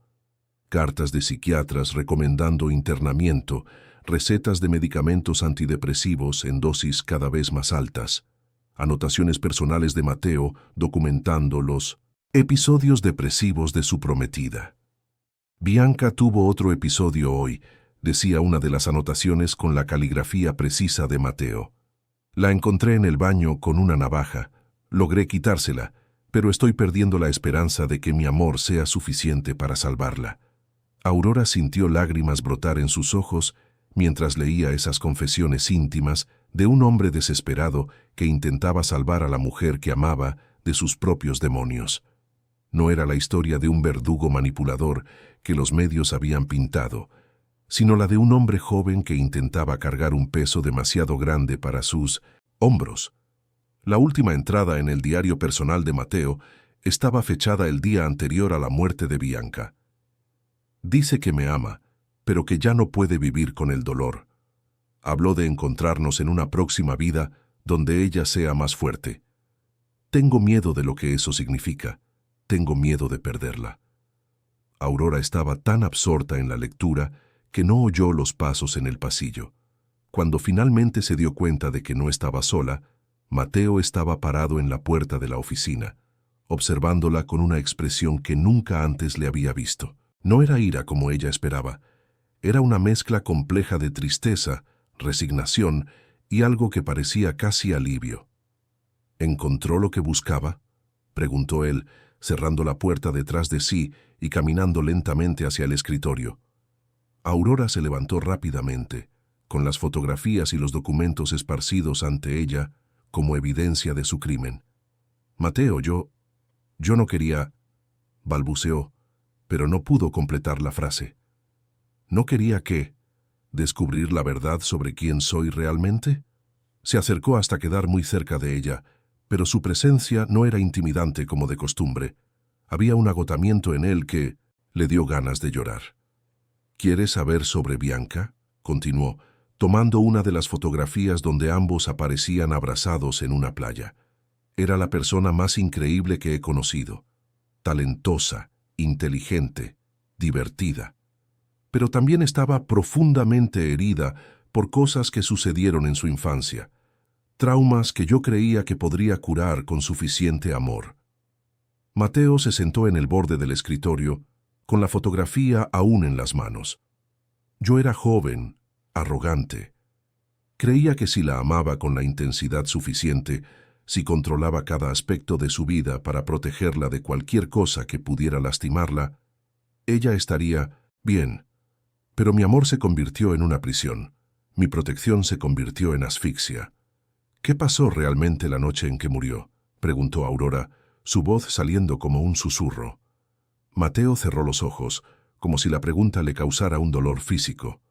Speaker 1: Cartas de psiquiatras recomendando internamiento, recetas de medicamentos antidepresivos en dosis cada vez más altas, anotaciones personales de Mateo documentando los episodios depresivos de su prometida. Bianca tuvo otro episodio hoy, decía una de las anotaciones con la caligrafía precisa de Mateo. La encontré en el baño con una navaja. Logré quitársela, pero estoy perdiendo la esperanza de que mi amor sea suficiente para salvarla. Aurora sintió lágrimas brotar en sus ojos mientras leía esas confesiones íntimas de un hombre desesperado que intentaba salvar a la mujer que amaba de sus propios demonios. No era la historia de un verdugo manipulador que los medios habían pintado, sino la de un hombre joven que intentaba cargar un peso demasiado grande para sus hombros. La última entrada en el diario personal de Mateo estaba fechada el día anterior a la muerte de Bianca. Dice que me ama, pero que ya no puede vivir con el dolor. Habló de encontrarnos en una próxima vida donde ella sea más fuerte. Tengo miedo de lo que eso significa. Tengo miedo de perderla. Aurora estaba tan absorta en la lectura que no oyó los pasos en el pasillo. Cuando finalmente se dio cuenta de que no estaba sola, Mateo estaba parado en la puerta de la oficina, observándola con una expresión que nunca antes le había visto. No era ira como ella esperaba. Era una mezcla compleja de tristeza, resignación y algo que parecía casi alivio. ¿Encontró lo que buscaba?, preguntó él, cerrando la puerta detrás de sí y caminando lentamente hacia el escritorio. Aurora se levantó rápidamente, con las fotografías y los documentos esparcidos ante ella como evidencia de su crimen. Mateo, yo no quería, balbuceó, pero no pudo completar la frase. ¿No quería qué? ¿Descubrir la verdad sobre quién soy realmente? Se acercó hasta quedar muy cerca de ella, pero su presencia no era intimidante como de costumbre. Había un agotamiento en él que le dio ganas de llorar. ¿Quieres saber sobre Bianca?, continuó, tomando una de las fotografías donde ambos aparecían abrazados en una playa. Era la persona más increíble que he conocido. Talentosa, inteligente, divertida. Pero también estaba profundamente herida por cosas que sucedieron en su infancia. Traumas que yo creía que podría curar con suficiente amor. Mateo se sentó en el borde del escritorio, con la fotografía aún en las manos. Yo era joven, arrogante. Creía que si la amaba con la intensidad suficiente, si controlaba cada aspecto de su vida para protegerla de cualquier cosa que pudiera lastimarla, ella estaría bien. Pero mi amor se convirtió en una prisión. Mi protección se convirtió en asfixia. ¿Qué pasó realmente la noche en que murió?, preguntó Aurora, su voz saliendo como un susurro. Mateo cerró los ojos, como si la pregunta le causara un dolor físico.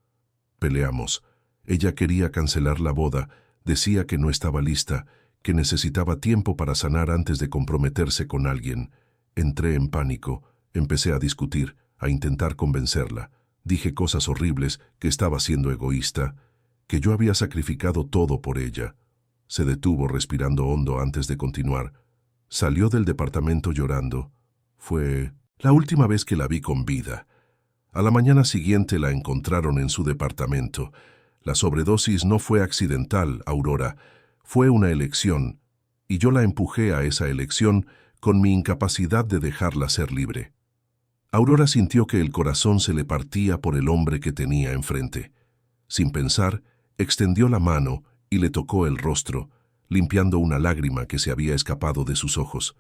Speaker 1: Peleamos. Ella quería cancelar la boda, decía que no estaba lista, que necesitaba tiempo para sanar antes de comprometerse con alguien. Entré en pánico, empecé a discutir, a intentar convencerla. Dije cosas horribles, que estaba siendo egoísta, que yo había sacrificado todo por ella. Se detuvo respirando hondo antes de continuar. Salió del departamento llorando. Fue la última vez que la vi con vida. A la mañana siguiente la encontraron en su departamento. La sobredosis no fue accidental, Aurora. Fue una elección, y yo la empujé a esa elección con mi incapacidad de dejarla ser libre. Aurora sintió que el corazón se le partía por el hombre que tenía enfrente. Sin pensar, extendió la mano y le tocó el rostro, limpiando una lágrima que se había escapado de sus ojos.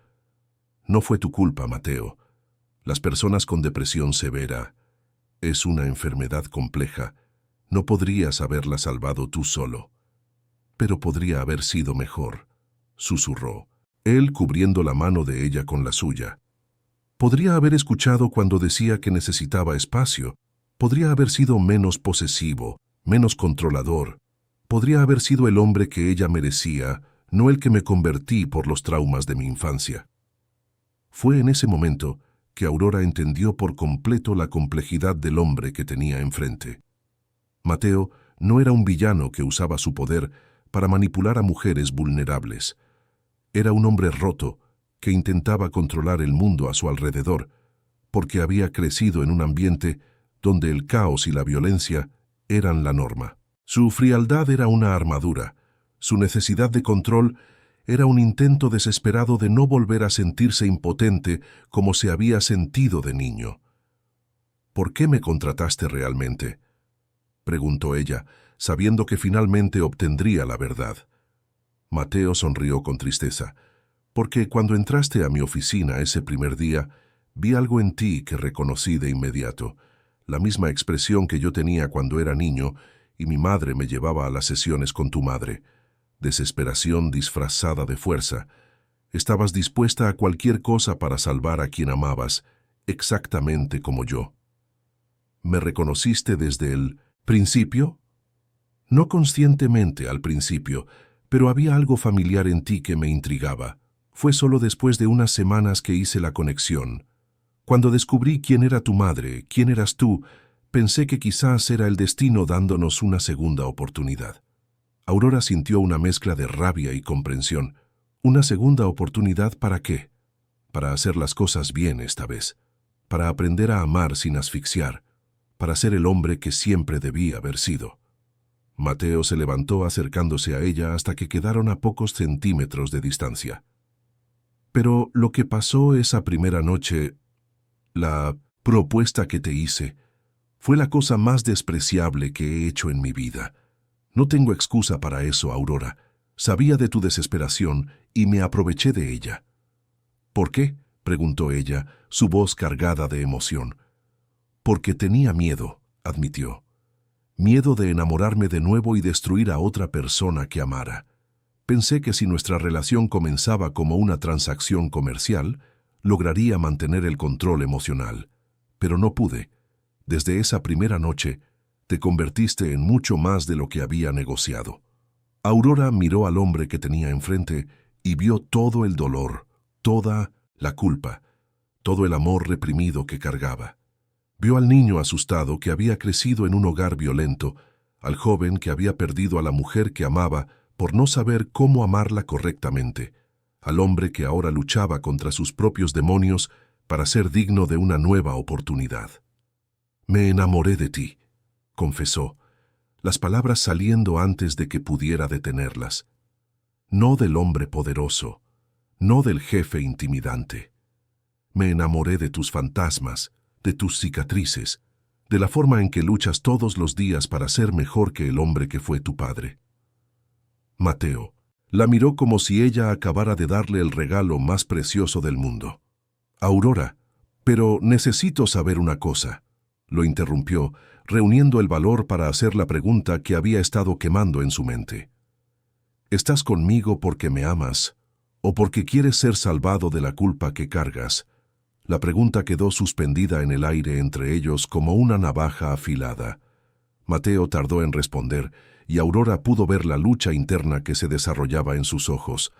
Speaker 1: No fue tu culpa, Mateo. Las personas con depresión severa es una enfermedad compleja. No podrías haberla salvado tú solo. Pero podría haber sido mejor, susurró, él cubriendo la mano de ella con la suya. Podría haber escuchado cuando decía que necesitaba espacio. Podría haber sido menos posesivo, menos controlador. Podría haber sido el hombre que ella merecía, no el que me convertí por los traumas de mi infancia. Fue en ese momento que Aurora entendió por completo la complejidad del hombre que tenía enfrente. Mateo no era un villano que usaba su poder para manipular a mujeres vulnerables. Era un hombre roto que intentaba controlar el mundo a su alrededor, porque había crecido en un ambiente donde el caos y la violencia eran la norma. Su frialdad era una armadura, su necesidad de control era un intento desesperado de no volver a sentirse impotente como se había sentido de niño. ¿Por qué me contrataste realmente?, preguntó ella, sabiendo que finalmente obtendría la verdad. Mateo sonrió con tristeza, porque cuando entraste a mi oficina ese primer día, vi algo en ti que reconocí de inmediato, la misma expresión que yo tenía cuando era niño y mi madre me llevaba a las sesiones con tu madre. Desesperación disfrazada de fuerza. Estabas dispuesta a cualquier cosa para salvar a quien amabas, exactamente como yo. ¿Me reconociste desde el principio? No conscientemente al principio, pero había algo familiar en ti que me intrigaba. Fue solo después de unas semanas que hice la conexión. Cuando descubrí quién era tu madre, quién eras tú, pensé que quizás era el destino dándonos una segunda oportunidad. Aurora sintió una mezcla de rabia y comprensión. ¿Una segunda oportunidad para qué? Para hacer las cosas bien esta vez. Para aprender a amar sin asfixiar. Para ser el hombre que siempre debía haber sido. Mateo se levantó acercándose a ella hasta que quedaron a pocos centímetros de distancia. Pero lo que pasó esa primera noche, la propuesta que te hice, fue la cosa más despreciable que he hecho en mi vida. No tengo excusa para eso, Aurora. Sabía de tu desesperación y me aproveché de ella. ¿Por qué? preguntó ella, su voz cargada de emoción. Porque tenía miedo, admitió. Miedo de enamorarme de nuevo y destruir a otra persona que amara. Pensé que si nuestra relación comenzaba como una transacción comercial, lograría mantener el control emocional. Pero no pude. Desde esa primera noche, te convertiste en mucho más de lo que había negociado. Aurora miró al hombre que tenía enfrente y vio todo el dolor, toda la culpa, todo el amor reprimido que cargaba. Vio al niño asustado que había crecido en un hogar violento, al joven que había perdido a la mujer que amaba por no saber cómo amarla correctamente, al hombre que ahora luchaba contra sus propios demonios para ser digno de una nueva oportunidad. Me enamoré de ti, confesó, las palabras saliendo antes de que pudiera detenerlas. No del hombre poderoso, no del jefe intimidante. Me enamoré de tus fantasmas, de tus cicatrices, de la forma en que luchas todos los días para ser mejor que el hombre que fue tu padre. Mateo la miró como si ella acabara de darle el regalo más precioso del mundo. Aurora, pero necesito saber una cosa, lo interrumpió, reuniendo el valor para hacer la pregunta que había estado quemando en su mente. ¿Estás conmigo porque me amas o porque quieres ser salvado de la culpa que cargas? La pregunta quedó suspendida en el aire entre ellos como una navaja afilada. Mateo tardó en responder, y Aurora pudo ver la lucha interna que se desarrollaba en sus ojos.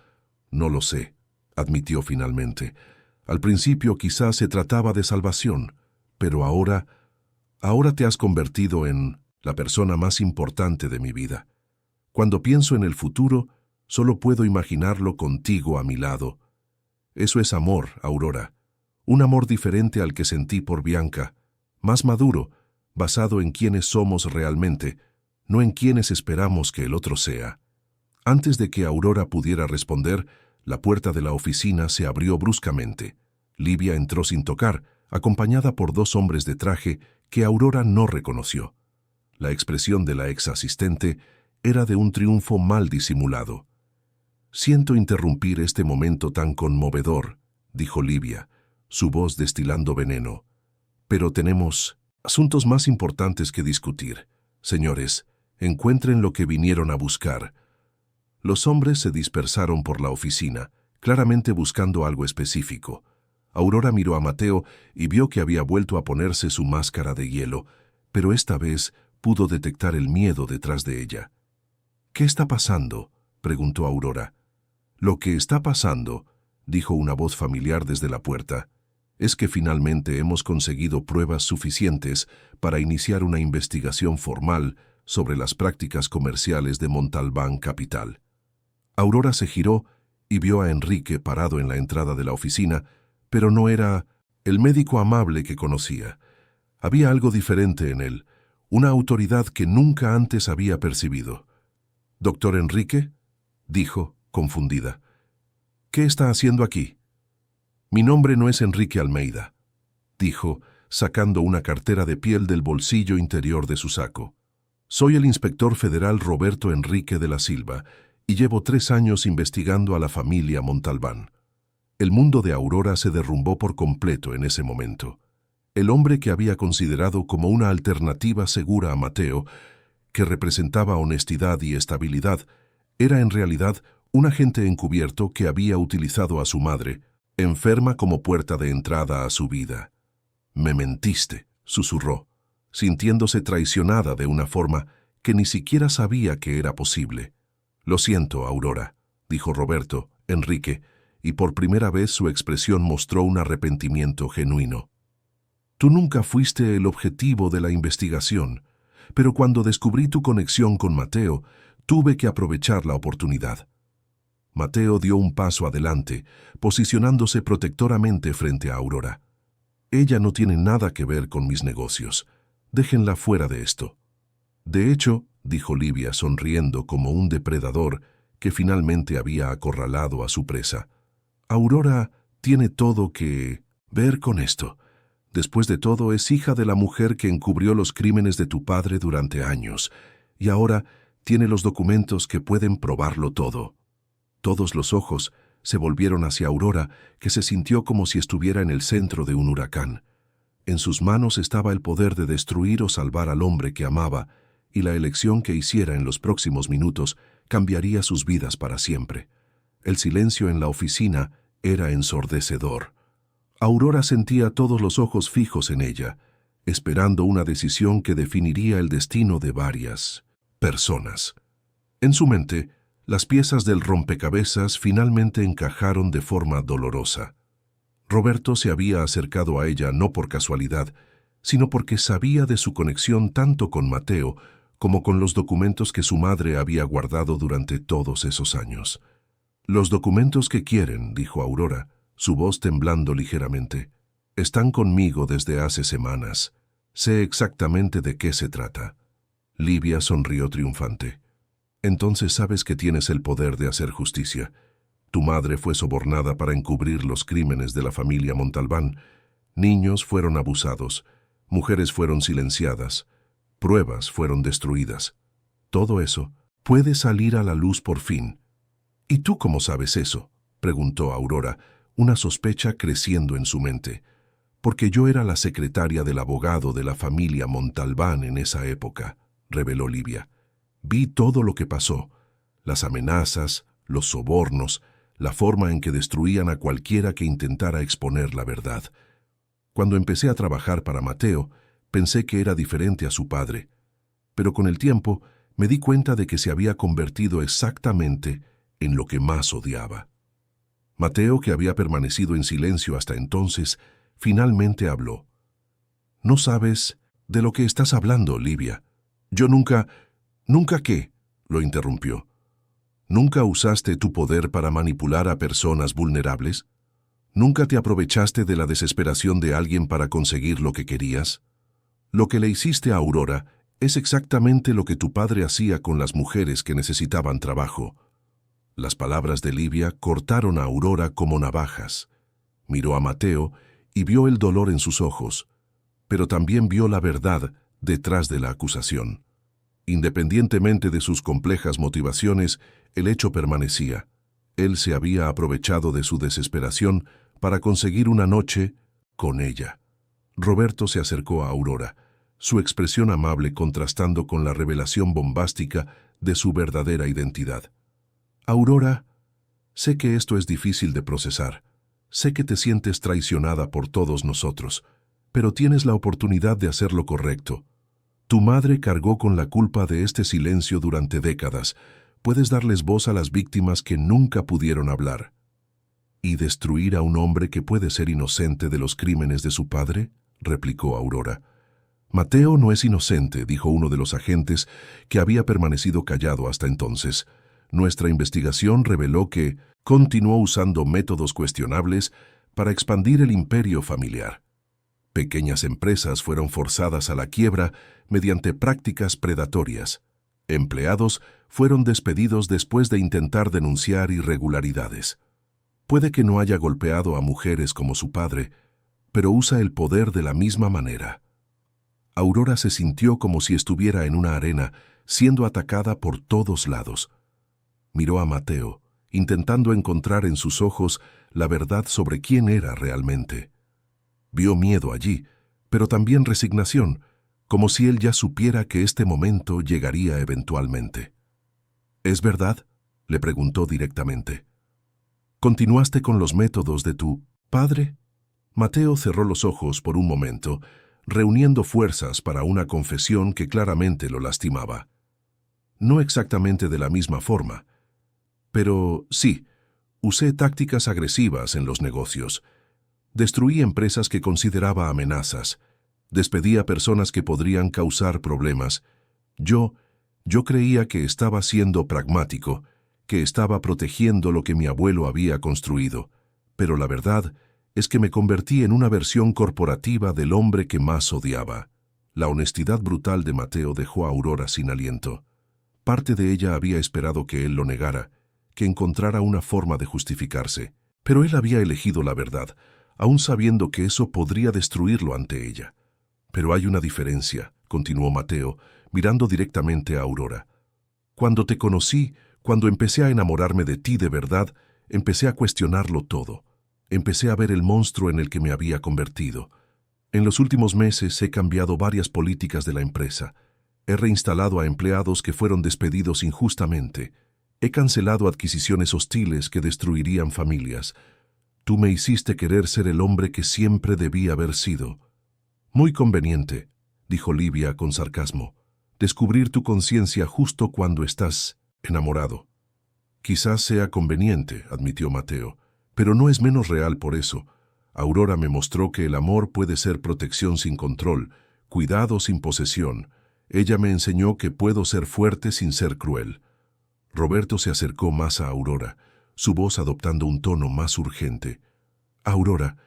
Speaker 1: No lo sé, admitió finalmente. Al principio quizás se trataba de salvación, pero ahora te has convertido en la persona más importante de mi vida. Cuando pienso en el futuro, solo puedo imaginarlo contigo a mi lado. Eso es amor, Aurora. Un amor diferente al que sentí por Bianca, más maduro, basado en quiénes somos realmente, no en quiénes esperamos que el otro sea. Antes de que Aurora pudiera responder, la puerta de la oficina se abrió bruscamente. Livia entró sin tocar, acompañada por dos hombres de traje que Aurora no reconoció. La expresión de la ex asistente era de un triunfo mal disimulado. «Siento interrumpir este momento tan conmovedor», dijo Livia, su voz destilando veneno. «Pero tenemos asuntos más importantes que discutir. Señores, encuentren lo que vinieron a buscar». Los hombres se dispersaron por la oficina, claramente buscando algo específico. Aurora miró a Mateo y vio que había vuelto a ponerse su máscara de hielo, pero esta vez pudo detectar el miedo detrás de ella. «¿Qué está pasando?», preguntó Aurora. «Lo que está pasando», dijo una voz familiar desde la puerta, «es que finalmente hemos conseguido pruebas suficientes para iniciar una investigación formal sobre las prácticas comerciales de Montalbán Capital». Aurora se giró y vio a Enrique parado en la entrada de la oficina, pero no era el médico amable que conocía. Había algo diferente en él, una autoridad que nunca antes había percibido. «¿Doctor Enrique?», dijo, confundida. «¿Qué está haciendo aquí?». «Mi nombre no es Enrique Almeida», dijo, sacando una cartera de piel del bolsillo interior de su saco. «Soy el inspector federal Roberto Enrique de la Silva y llevo 3 años investigando a la familia Montalbán». El mundo de Aurora se derrumbó por completo en ese momento. El hombre que había considerado como una alternativa segura a Mateo, que representaba honestidad y estabilidad, era en realidad un agente encubierto que había utilizado a su madre, enferma, como puerta de entrada a su vida. «Me mentiste», susurró, sintiéndose traicionada de una forma que ni siquiera sabía que era posible. «Lo siento, Aurora», dijo Roberto Enrique, y por primera vez su expresión mostró un arrepentimiento genuino. «Tú nunca fuiste el objetivo de la investigación, pero cuando descubrí tu conexión con Mateo, tuve que aprovechar la oportunidad». Mateo dio un paso adelante, posicionándose protectoramente frente a Aurora. «Ella no tiene nada que ver con mis negocios. Déjenla fuera de esto». «De hecho», dijo Livia sonriendo como un depredador que finalmente había acorralado a su presa, «Aurora tiene todo que ver con esto. Después de todo, es hija de la mujer que encubrió los crímenes de tu padre durante años, y ahora tiene los documentos que pueden probarlo todo». Todos los ojos se volvieron hacia Aurora, que se sintió como si estuviera en el centro de un huracán. En sus manos estaba el poder de destruir o salvar al hombre que amaba, y la elección que hiciera en los próximos minutos cambiaría sus vidas para siempre. El silencio en la oficina era ensordecedor. Aurora sentía todos los ojos fijos en ella, esperando una decisión que definiría el destino de varias personas. En su mente, las piezas del rompecabezas finalmente encajaron de forma dolorosa. Roberto se había acercado a ella no por casualidad, sino porque sabía de su conexión tanto con Mateo como con los documentos que su madre había guardado durante todos esos años. «Los documentos que quieren», dijo Aurora, su voz temblando ligeramente, «están conmigo desde hace semanas. Sé exactamente de qué se trata». Livia sonrió triunfante. «Entonces sabes que tienes el poder de hacer justicia. Tu madre fue sobornada para encubrir los crímenes de la familia Montalbán. Niños fueron abusados, mujeres fueron silenciadas, pruebas fueron destruidas. Todo eso puede salir a la luz por fin». «¿Y tú cómo sabes eso?», preguntó Aurora, una sospecha creciendo en su mente. «Porque yo era la secretaria del abogado de la familia Montalbán en esa época», reveló Livia. «Vi todo lo que pasó, las amenazas, los sobornos, la forma en que destruían a cualquiera que intentara exponer la verdad. Cuando empecé a trabajar para Mateo, pensé que era diferente a su padre, pero con el tiempo me di cuenta de que se había convertido exactamente en lo que más odiaba». Mateo, que había permanecido en silencio hasta entonces, finalmente habló. «No sabes de lo que estás hablando, Livia». «Yo nunca... ¿Nunca qué?», lo interrumpió. «¿Nunca usaste tu poder para manipular a personas vulnerables? ¿Nunca te aprovechaste de la desesperación de alguien para conseguir lo que querías? Lo que le hiciste a Aurora es exactamente lo que tu padre hacía con las mujeres que necesitaban trabajo». Las palabras de Livia cortaron a Aurora como navajas. Miró a Mateo y vio el dolor en sus ojos, pero también vio la verdad detrás de la acusación. Independientemente de sus complejas motivaciones, el hecho permanecía. Él se había aprovechado de su desesperación para conseguir una noche con ella. Roberto se acercó a Aurora, su expresión amable contrastando con la revelación bombástica de su verdadera identidad. «Aurora, sé que esto es difícil de procesar. Sé que te sientes traicionada por todos nosotros, pero tienes la oportunidad de hacer lo correcto. Tu madre cargó con la culpa de este silencio durante décadas. Puedes darles voz a las víctimas que nunca pudieron hablar». «¿Y destruir a un hombre que puede ser inocente de los crímenes de su padre?», replicó Aurora. «Mateo no es inocente», dijo uno de los agentes que había permanecido callado hasta entonces. «Nuestra investigación reveló que continuó usando métodos cuestionables para expandir el imperio familiar. Pequeñas empresas fueron forzadas a la quiebra mediante prácticas predatorias. Empleados fueron despedidos después de intentar denunciar irregularidades. Puede que no haya golpeado a mujeres como su padre, pero usa el poder de la misma manera». Aurora se sintió como si estuviera en una arena, siendo atacada por todos lados. Miró a Mateo, intentando encontrar en sus ojos la verdad sobre quién era realmente. Vio miedo allí, pero también resignación, como si él ya supiera que este momento llegaría eventualmente. «¿Es verdad?», le preguntó directamente. «¿Continuaste con los métodos de tu padre?». Mateo cerró los ojos por un momento, reuniendo fuerzas para una confesión que claramente lo lastimaba. «No exactamente de la misma forma. Pero sí, usé tácticas agresivas en los negocios. Destruí empresas que consideraba amenazas. Despedí a personas que podrían causar problemas. Yo creía que estaba siendo pragmático, que estaba protegiendo lo que mi abuelo había construido. Pero la verdad es que me convertí en una versión corporativa del hombre que más odiaba». La honestidad brutal de Mateo dejó a Aurora sin aliento. Parte de ella había esperado que él lo negara, que encontrara una forma de justificarse, pero él había elegido la verdad, aún sabiendo que eso podría destruirlo ante ella. «Pero hay una diferencia», continuó Mateo, mirando directamente a Aurora. «Cuando te conocí, cuando empecé a enamorarme de ti de verdad, empecé a cuestionarlo todo. Empecé a ver el monstruo en el que me había convertido. En los últimos meses he cambiado varias políticas de la empresa. He reinstalado a empleados que fueron despedidos injustamente. He cancelado adquisiciones hostiles que destruirían familias. Tú me hiciste querer ser el hombre que siempre debía haber sido. Muy conveniente, dijo Livia con sarcasmo, descubrir tu conciencia justo cuando estás enamorado. Quizás sea conveniente, admitió Mateo, pero no es menos real por eso. Aurora me mostró que el amor puede ser protección sin control, cuidado sin posesión. Ella me enseñó que puedo ser fuerte sin ser cruel. Roberto se acercó más a Aurora, su voz adoptando un tono más urgente. Aurora,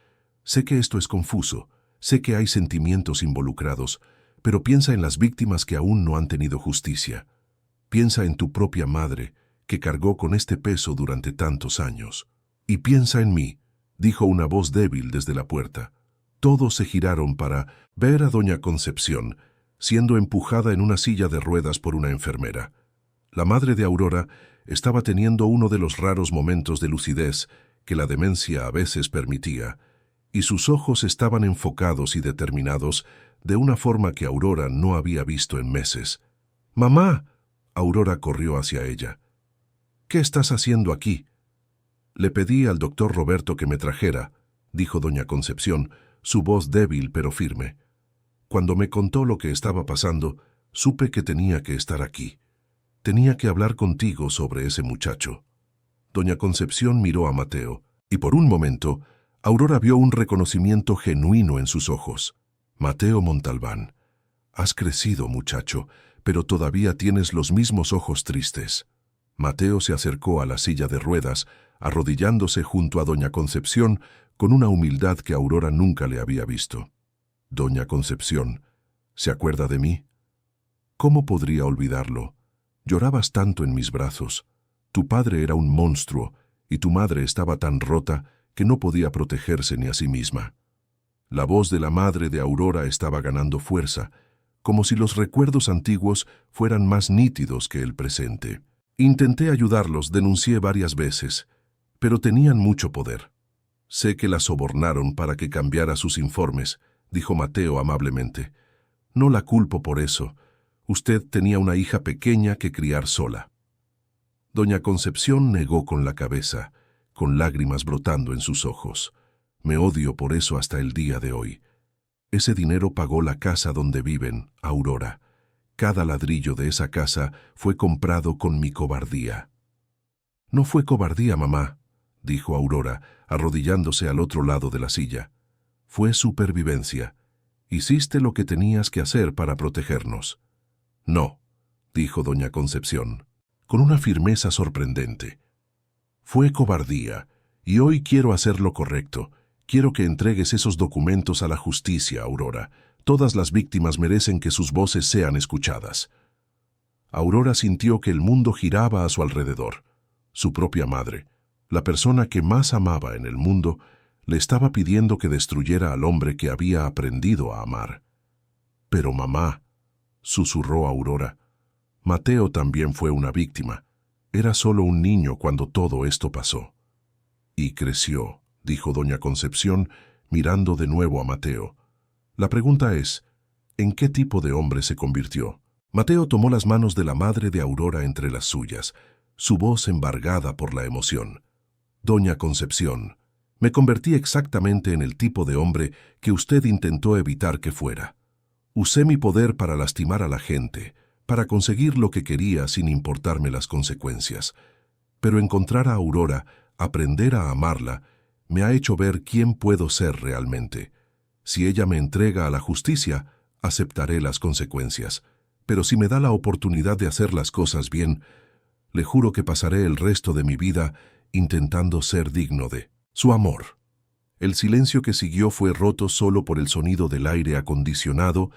Speaker 1: sé que esto es confuso, sé que hay sentimientos involucrados, pero piensa en las víctimas que aún no han tenido justicia. Piensa en tu propia madre, que cargó con este peso durante tantos años. Y piensa en mí, dijo una voz débil desde la puerta. Todos se giraron para ver a doña Concepción, siendo empujada en una silla de ruedas por una enfermera. La madre de Aurora estaba teniendo uno de los raros momentos de lucidez que la demencia a veces permitía, y sus ojos estaban enfocados y determinados de una forma que Aurora no había visto en meses. «¡Mamá!», Aurora corrió hacia ella. «¿Qué estás haciendo aquí?». «Le pedí al doctor Roberto que me trajera», dijo doña Concepción, su voz débil pero firme. «Cuando me contó lo que estaba pasando, supe que tenía que estar aquí. Tenía que hablar contigo sobre ese muchacho». Doña Concepción miró a Mateo, y por un momento, Aurora vio un reconocimiento genuino en sus ojos. «Mateo Montalbán, has crecido, muchacho, pero todavía tienes los mismos ojos tristes». Mateo se acercó a la silla de ruedas, arrodillándose junto a doña Concepción con una humildad que Aurora nunca le había visto. «Doña Concepción, ¿se acuerda de mí?». «¿Cómo podría olvidarlo? Llorabas tanto en mis brazos. Tu padre era un monstruo, y tu madre estaba tan rota que no podía protegerse ni a sí misma». La voz de la madre de Aurora estaba ganando fuerza, como si los recuerdos antiguos fueran más nítidos que el presente. «Intenté ayudarlos, denuncié varias veces, pero tenían mucho poder. Sé que la sobornaron para que cambiara sus informes», dijo Mateo amablemente. «No la culpo por eso. Usted tenía una hija pequeña que criar sola». Doña Concepción negó con la cabeza, con lágrimas brotando en sus ojos. «Me odio por eso hasta el día de hoy. Ese dinero pagó la casa donde viven, Aurora. Cada ladrillo de esa casa fue comprado con mi cobardía». «No fue cobardía, mamá», dijo Aurora, arrodillándose al otro lado de la silla. «Fue supervivencia. Hiciste lo que tenías que hacer para protegernos». «No», dijo doña Concepción, con una firmeza sorprendente. «Fue cobardía, y hoy quiero hacer lo correcto. Quiero que entregues esos documentos a la justicia, Aurora. Todas las víctimas merecen que sus voces sean escuchadas». Aurora sintió que el mundo giraba a su alrededor. Su propia madre, la persona que más amaba en el mundo, le estaba pidiendo que destruyera al hombre que había aprendido a amar. «Pero mamá», susurró Aurora, «Mateo también fue una víctima. Era solo un niño cuando todo esto pasó». «Y creció», dijo doña Concepción, mirando de nuevo a Mateo. «La pregunta es, ¿en qué tipo de hombre se convirtió?». Mateo tomó las manos de la madre de Aurora entre las suyas, su voz embargada por la emoción. «Doña Concepción, me convertí exactamente en el tipo de hombre que usted intentó evitar que fuera. Usé mi poder para lastimar a la gente, para conseguir lo que quería sin importarme las consecuencias. Pero encontrar a Aurora, aprender a amarla, me ha hecho ver quién puedo ser realmente. Si ella me entrega a la justicia, aceptaré las consecuencias. Pero si me da la oportunidad de hacer las cosas bien, le juro que pasaré el resto de mi vida intentando ser digno de su amor». El silencio que siguió fue roto solo por el sonido del aire acondicionado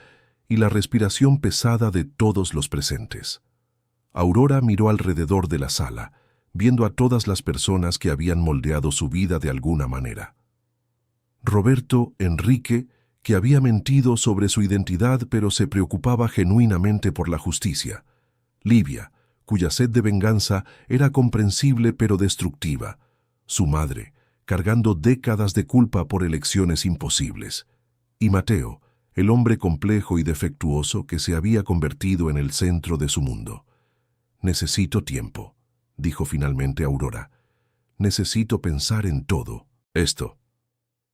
Speaker 1: y la respiración pesada de todos los presentes. Aurora miró alrededor de la sala, viendo a todas las personas que habían moldeado su vida de alguna manera. Roberto, Enrique, que había mentido sobre su identidad pero se preocupaba genuinamente por la justicia. Livia, cuya sed de venganza era comprensible pero destructiva. su madre, cargando décadas de culpa por elecciones imposibles. Y Mateo, el hombre complejo y defectuoso que se había convertido en el centro de su mundo. «Necesito tiempo», dijo finalmente Aurora. «Necesito pensar en todo esto».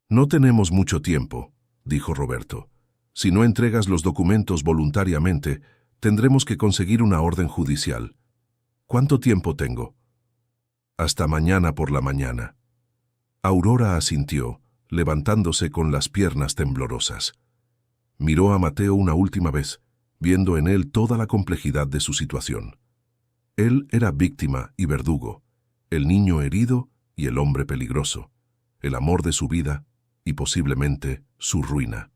Speaker 1: «No tenemos mucho tiempo», dijo Roberto. «Si no entregas los documentos voluntariamente, tendremos que conseguir una orden judicial. ¿Cuánto tiempo tengo?» «Hasta mañana por la mañana». Aurora asintió, levantándose con las piernas temblorosas. Miró a Mateo una última vez, viendo en él toda la complejidad de su situación. Él era víctima y verdugo, el niño herido y el hombre peligroso, el amor de su vida y posiblemente su ruina.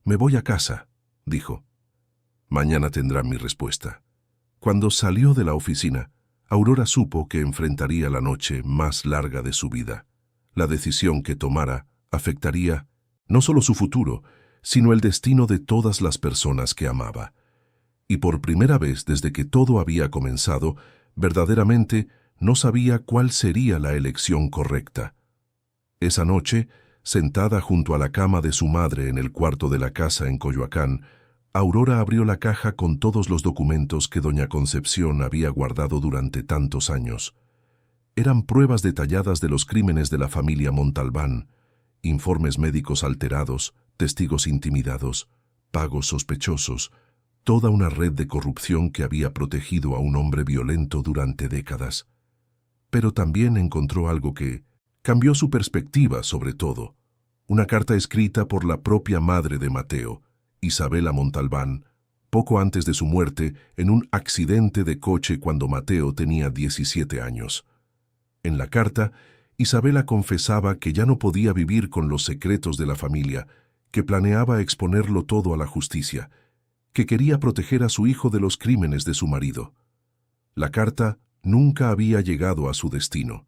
Speaker 1: «Me voy a casa», dijo. «Mañana tendrá mi respuesta». Cuando salió de la oficina, Aurora supo que enfrentaría la noche más larga de su vida. La decisión que tomara afectaría no solo su futuro, sino el destino de todas las personas que amaba. Y por primera vez desde que todo había comenzado, verdaderamente no sabía cuál sería la elección correcta. Esa noche, sentada junto a la cama de su madre en el cuarto de la casa en Coyoacán, Aurora abrió la caja con todos los documentos que doña Concepción había guardado durante tantos años. Eran pruebas detalladas de los crímenes de la familia Montalbán, informes médicos alterados, testigos intimidados, pagos sospechosos, toda una red de corrupción que había protegido a un hombre violento durante décadas. Pero también encontró algo que cambió su perspectiva sobre todo, una carta escrita por la propia madre de Mateo, Isabela Montalbán, poco antes de su muerte en un accidente de coche cuando Mateo tenía 17 años. En la carta, Isabela confesaba que ya no podía vivir con los secretos de la familia, que planeaba exponerlo todo a la justicia, que quería proteger a su hijo de los crímenes de su marido. La carta nunca había llegado a su destino.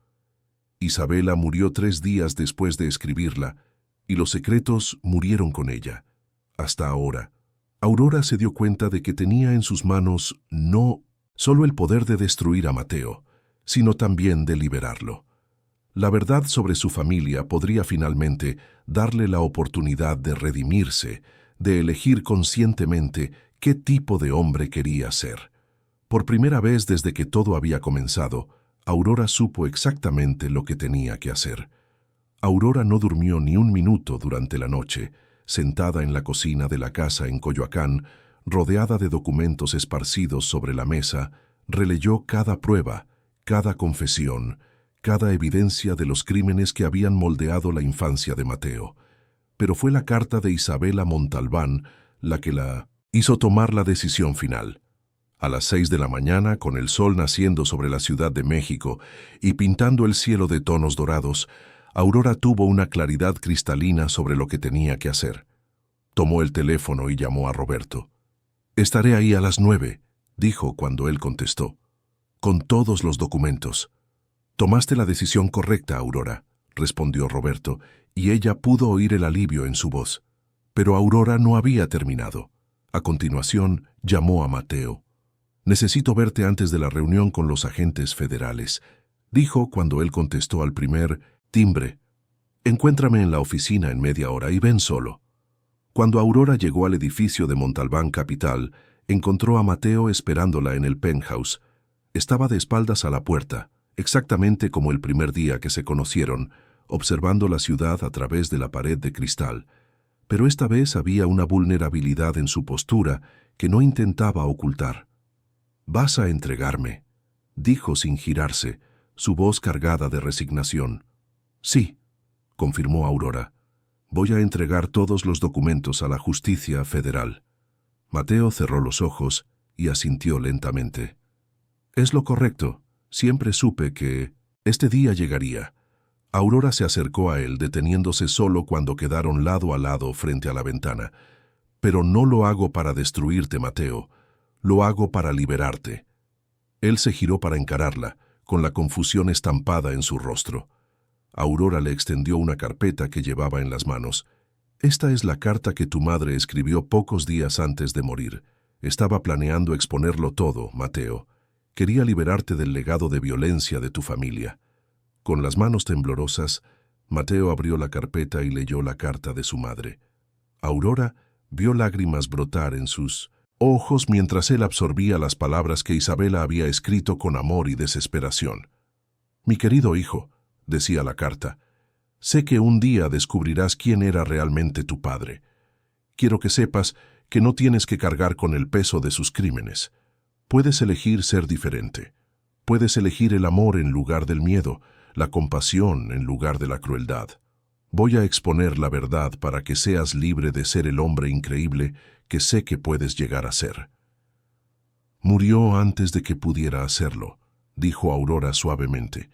Speaker 1: Isabela murió 3 días después de escribirla, y los secretos murieron con ella. Hasta ahora, Aurora se dio cuenta de que tenía en sus manos no solo el poder de destruir a Mateo, sino también de liberarlo. La verdad sobre su familia podría finalmente darle la oportunidad de redimirse, de elegir conscientemente qué tipo de hombre quería ser. Por primera vez desde que todo había comenzado, Aurora supo exactamente lo que tenía que hacer. Aurora no durmió ni un minuto durante la noche, sentada en la cocina de la casa en Coyoacán, rodeada de documentos esparcidos sobre la mesa, releyó cada prueba, cada confesión, cada evidencia de los crímenes que habían moldeado la infancia de Mateo. Pero fue la carta de Isabela Montalbán la que la hizo tomar la decisión final. A las 6 de la mañana, con el sol naciendo sobre la Ciudad de México y pintando el cielo de tonos dorados, Aurora tuvo una claridad cristalina sobre lo que tenía que hacer. Tomó el teléfono y llamó a Roberto. «Estaré ahí a las 9», dijo cuando él contestó. «Con todos los documentos». «Tomaste la decisión correcta, Aurora», respondió Roberto, y ella pudo oír el alivio en su voz. Pero Aurora no había terminado. A continuación, llamó a Mateo. «Necesito verte antes de la reunión con los agentes federales», dijo cuando él contestó al primer timbre. «Encuéntrame en la oficina en media hora y ven solo». Cuando Aurora llegó al edificio de Montalbán Capital, encontró a Mateo esperándola en el penthouse. Estaba de espaldas a la puerta, exactamente como el primer día que se conocieron, observando la ciudad a través de la pared de cristal. Pero esta vez había una vulnerabilidad en su postura que no intentaba ocultar. «Vas a entregarme», dijo sin girarse, su voz cargada de resignación. «Sí», confirmó Aurora. «Voy a entregar todos los documentos a la justicia federal». Mateo cerró los ojos y asintió lentamente. «Es lo correcto. Siempre supe que este día llegaría». Aurora se acercó a él, deteniéndose solo cuando quedaron lado a lado frente a la ventana. «Pero no lo hago para destruirte, Mateo. Lo hago para liberarte». Él se giró para encararla, con la confusión estampada en su rostro. Aurora le extendió una carpeta que llevaba en las manos. «Esta es la carta que tu madre escribió pocos días antes de morir. Estaba planeando exponerlo todo, Mateo. Quería liberarte del legado de violencia de tu familia». Con las manos temblorosas, Mateo abrió la carpeta y leyó la carta de su madre. Aurora vio lágrimas brotar en sus ojos mientras él absorbía las palabras que Isabela había escrito con amor y desesperación. «Mi querido hijo», decía la carta, «sé que un día descubrirás quién era realmente tu padre. Quiero que sepas que no tienes que cargar con el peso de sus crímenes. Puedes elegir ser diferente. Puedes elegir el amor en lugar del miedo, la compasión en lugar de la crueldad. Voy a exponer la verdad para que seas libre de ser el hombre increíble que sé que puedes llegar a ser». «Murió antes de que pudiera hacerlo», dijo Aurora suavemente.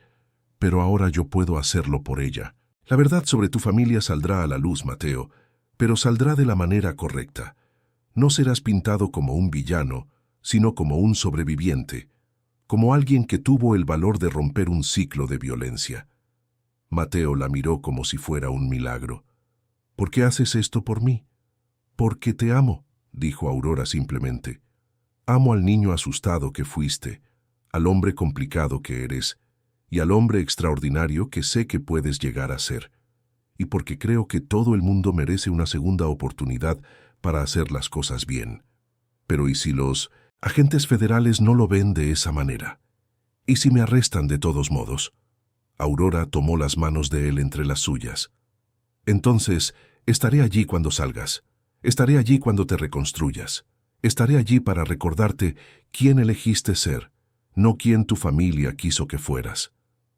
Speaker 1: «Pero ahora yo puedo hacerlo por ella. La verdad sobre tu familia saldrá a la luz, Mateo, pero saldrá de la manera correcta. No serás pintado como un villano, sino como un sobreviviente, como alguien que tuvo el valor de romper un ciclo de violencia». Mateo la miró como si fuera un milagro. «¿Por qué haces esto por mí?» «Porque te amo», dijo Aurora simplemente. «Amo al niño asustado que fuiste, al hombre complicado que eres, y al hombre extraordinario que sé que puedes llegar a ser. Y porque creo que todo el mundo merece una segunda oportunidad para hacer las cosas bien. Pero ¿y si los agentes federales no lo ven de esa manera? ¿Y si me arrestan de todos modos?» Aurora tomó las manos de él entre las suyas. «Entonces, estaré allí cuando salgas. Estaré allí cuando te reconstruyas. Estaré allí para recordarte quién elegiste ser, no quién tu familia quiso que fueras».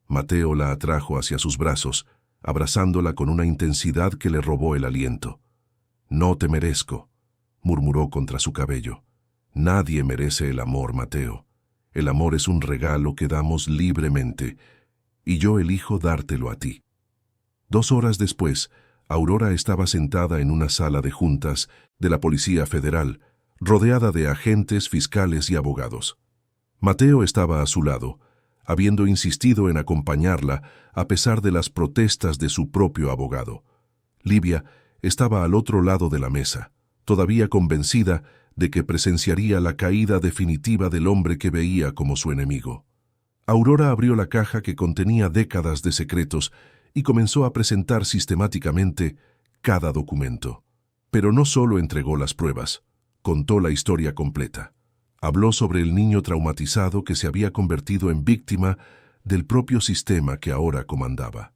Speaker 1: Mateo la atrajo hacia sus brazos, abrazándola con una intensidad que le robó el aliento. «No te merezco», murmuró contra su cabello. «Nadie merece el amor, Mateo. El amor es un regalo que damos libremente, y yo elijo dártelo a ti». 2 horas después, Aurora estaba sentada en una sala de juntas de la Policía Federal, rodeada de agentes, fiscales y abogados. Mateo estaba a su lado, habiendo insistido en acompañarla a pesar de las protestas de su propio abogado. Livia estaba al otro lado de la mesa, todavía convencida de que presenciaría la caída definitiva del hombre que veía como su enemigo. Aurora abrió la caja que contenía décadas de secretos y comenzó a presentar sistemáticamente cada documento. Pero no solo entregó las pruebas, contó la historia completa. Habló sobre el niño traumatizado que se había convertido en víctima del propio sistema que ahora comandaba.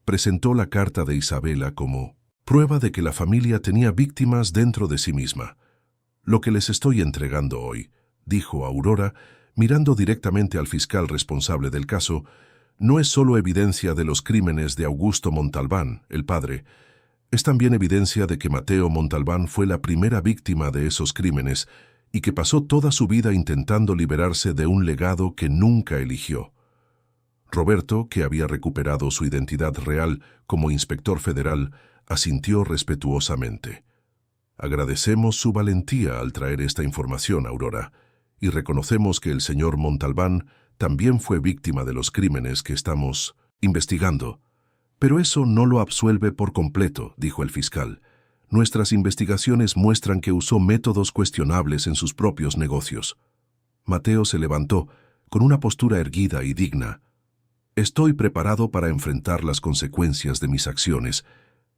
Speaker 1: Presentó la carta de Isabela como prueba de que la familia tenía víctimas dentro de sí misma. «Lo que les estoy entregando hoy», dijo Aurora, mirando directamente al fiscal responsable del caso, «no es solo evidencia de los crímenes de Augusto Montalbán, el padre. Es también evidencia de que Mateo Montalbán fue la primera víctima de esos crímenes y que pasó toda su vida intentando liberarse de un legado que nunca eligió». Roberto, que había recuperado su identidad real como inspector federal, asintió respetuosamente. «Agradecemos su valentía al traer esta información, Aurora, y reconocemos que el señor Montalbán también fue víctima de los crímenes que estamos investigando. Pero eso no lo absuelve por completo», dijo el fiscal. «Nuestras investigaciones muestran que usó métodos cuestionables en sus propios negocios». Mateo se levantó, con una postura erguida y digna. «Estoy preparado para enfrentar las consecuencias de mis acciones,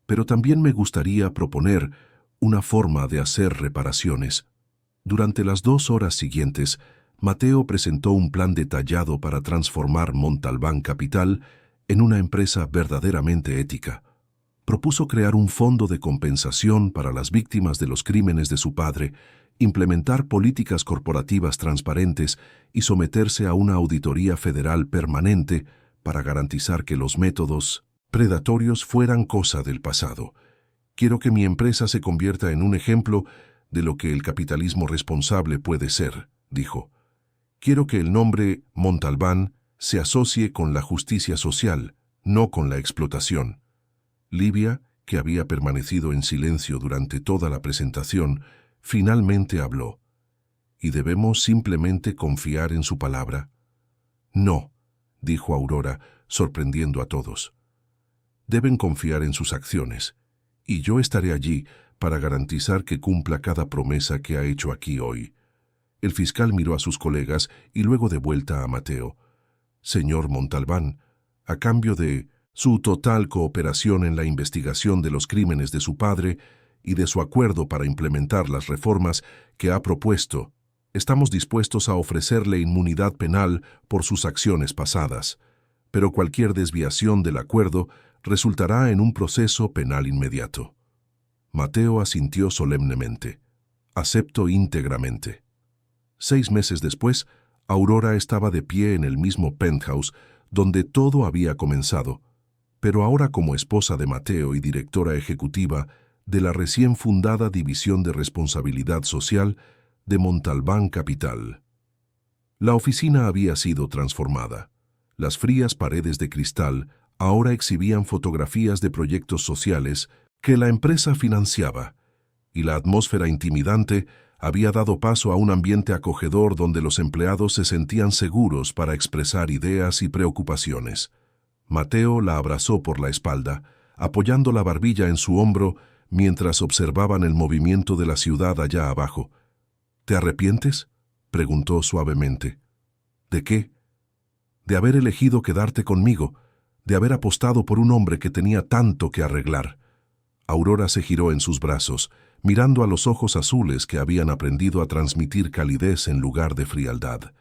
Speaker 1: pero también me gustaría proponer una forma de hacer reparaciones». Durante las 2 horas siguientes, Mateo presentó un plan detallado para transformar Montalbán Capital en una empresa verdaderamente ética. Propuso crear un fondo de compensación para las víctimas de los crímenes de su padre, implementar políticas corporativas transparentes y someterse a una auditoría federal permanente para garantizar que los métodos predatorios fueran cosa del pasado. «Quiero que mi empresa se convierta en un ejemplo de lo que el capitalismo responsable puede ser», dijo. «Quiero que el nombre Montalbán se asocie con la justicia social, no con la explotación». Livia, que había permanecido en silencio durante toda la presentación, finalmente habló. «¿Y debemos simplemente confiar en su palabra?» «No», dijo Aurora, sorprendiendo a todos. «Deben confiar en sus acciones, y yo estaré allí para garantizar que cumpla cada promesa que ha hecho aquí hoy». El fiscal miró a sus colegas y luego de vuelta a Mateo. «Señor Montalbán, a cambio de su total cooperación en la investigación de los crímenes de su padre y de su acuerdo para implementar las reformas que ha propuesto, estamos dispuestos a ofrecerle inmunidad penal por sus acciones pasadas, pero cualquier desviación del acuerdo resultará en un proceso penal inmediato. Mateo asintió solemnemente. Acepto íntegramente. 6 meses después, Aurora estaba de pie en el mismo penthouse donde todo había comenzado, pero ahora como esposa de Mateo y directora ejecutiva de la recién fundada División de Responsabilidad Social de Montalbán Capital. La oficina había sido transformada. Las frías paredes de cristal ahora exhibían fotografías de proyectos sociales que la empresa financiaba, y la atmósfera intimidante había dado paso a un ambiente acogedor donde los empleados se sentían seguros para expresar ideas y preocupaciones. Mateo la abrazó por la espalda, apoyando la barbilla en su hombro mientras observaban el movimiento de la ciudad allá abajo. ¿Te arrepientes?, preguntó suavemente. ¿De qué? De haber elegido quedarte conmigo, de haber apostado por un hombre que tenía tanto que arreglar. Aurora se giró en sus brazos, mirando a los ojos azules que habían aprendido a transmitir calidez en lugar de frialdad.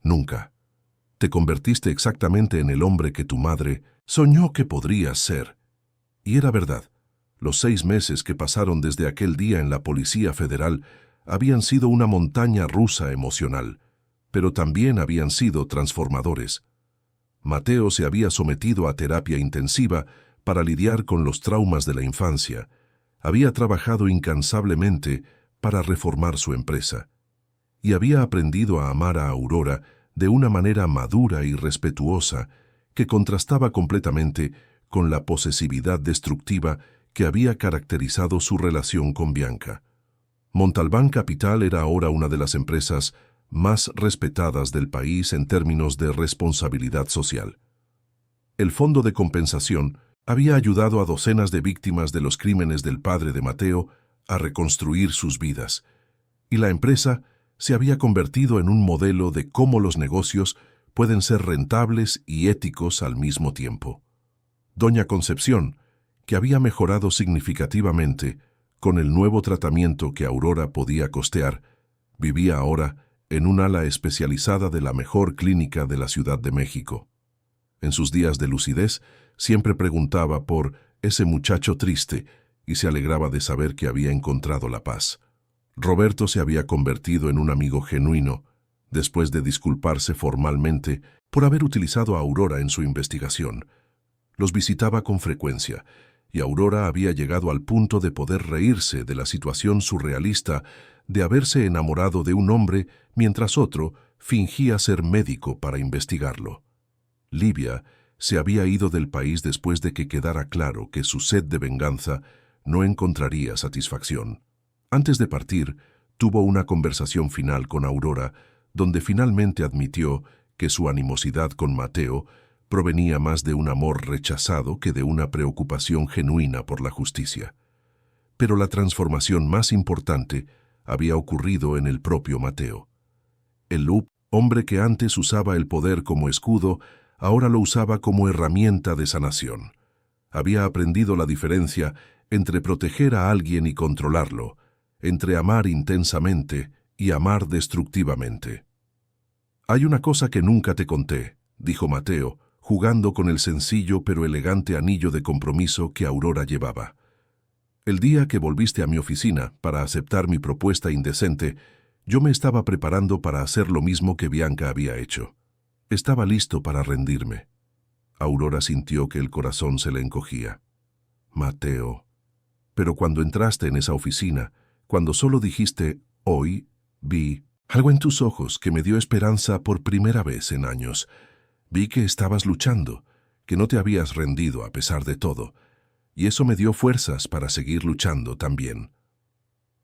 Speaker 1: Nunca. Te convertiste exactamente en el hombre que tu madre soñó que podrías ser. Y era verdad. Los 6 meses que pasaron desde aquel día en la Policía Federal habían sido una montaña rusa emocional, pero también habían sido transformadores. Mateo se había sometido a terapia intensiva para lidiar con los traumas de la infancia. Había trabajado incansablemente para reformar su empresa. Y había aprendido a amar a Aurora de una manera madura y respetuosa que contrastaba completamente con la posesividad destructiva que había caracterizado su relación con Bianca. Montalbán Capital era ahora una de las empresas más respetadas del país en términos de responsabilidad social. El Fondo de Compensación había ayudado a docenas de víctimas de los crímenes del padre de Mateo a reconstruir sus vidas, y la empresa se había convertido en un modelo de cómo los negocios pueden ser rentables y éticos al mismo tiempo. Doña Concepción, que había mejorado significativamente con el nuevo tratamiento que Aurora podía costear, vivía ahora en un ala especializada de la mejor clínica de la Ciudad de México. En sus días de lucidez, siempre preguntaba por ese muchacho triste y se alegraba de saber que había encontrado la paz. Roberto se había convertido en un amigo genuino, después de disculparse formalmente por haber utilizado a Aurora en su investigación. Los visitaba con frecuencia, y Aurora había llegado al punto de poder reírse de la situación surrealista de haberse enamorado de un hombre mientras otro fingía ser médico para investigarlo. Livia se había ido del país después de que quedara claro que su sed de venganza no encontraría satisfacción. Antes de partir, tuvo una conversación final con Aurora, donde finalmente admitió que su animosidad con Mateo provenía más de un amor rechazado que de una preocupación genuina por la justicia. Pero la transformación más importante había ocurrido en el propio Mateo. El hombre que antes usaba el poder como escudo, ahora lo usaba como herramienta de sanación. Había aprendido la diferencia entre proteger a alguien y controlarlo, entre amar intensamente y amar destructivamente. «Hay una cosa que nunca te conté», dijo Mateo, jugando con el sencillo pero elegante anillo de compromiso que Aurora llevaba. «El día que volviste a mi oficina para aceptar mi propuesta indecente, yo me estaba preparando para hacer lo mismo que Bianca había hecho. Estaba listo para rendirme». Aurora sintió que el corazón se le encogía. «Mateo, pero cuando entraste en esa oficina, cuando solo dijiste, hoy, vi algo en tus ojos que me dio esperanza por primera vez en años. Vi que estabas luchando, que no te habías rendido a pesar de todo, y eso me dio fuerzas para seguir luchando también».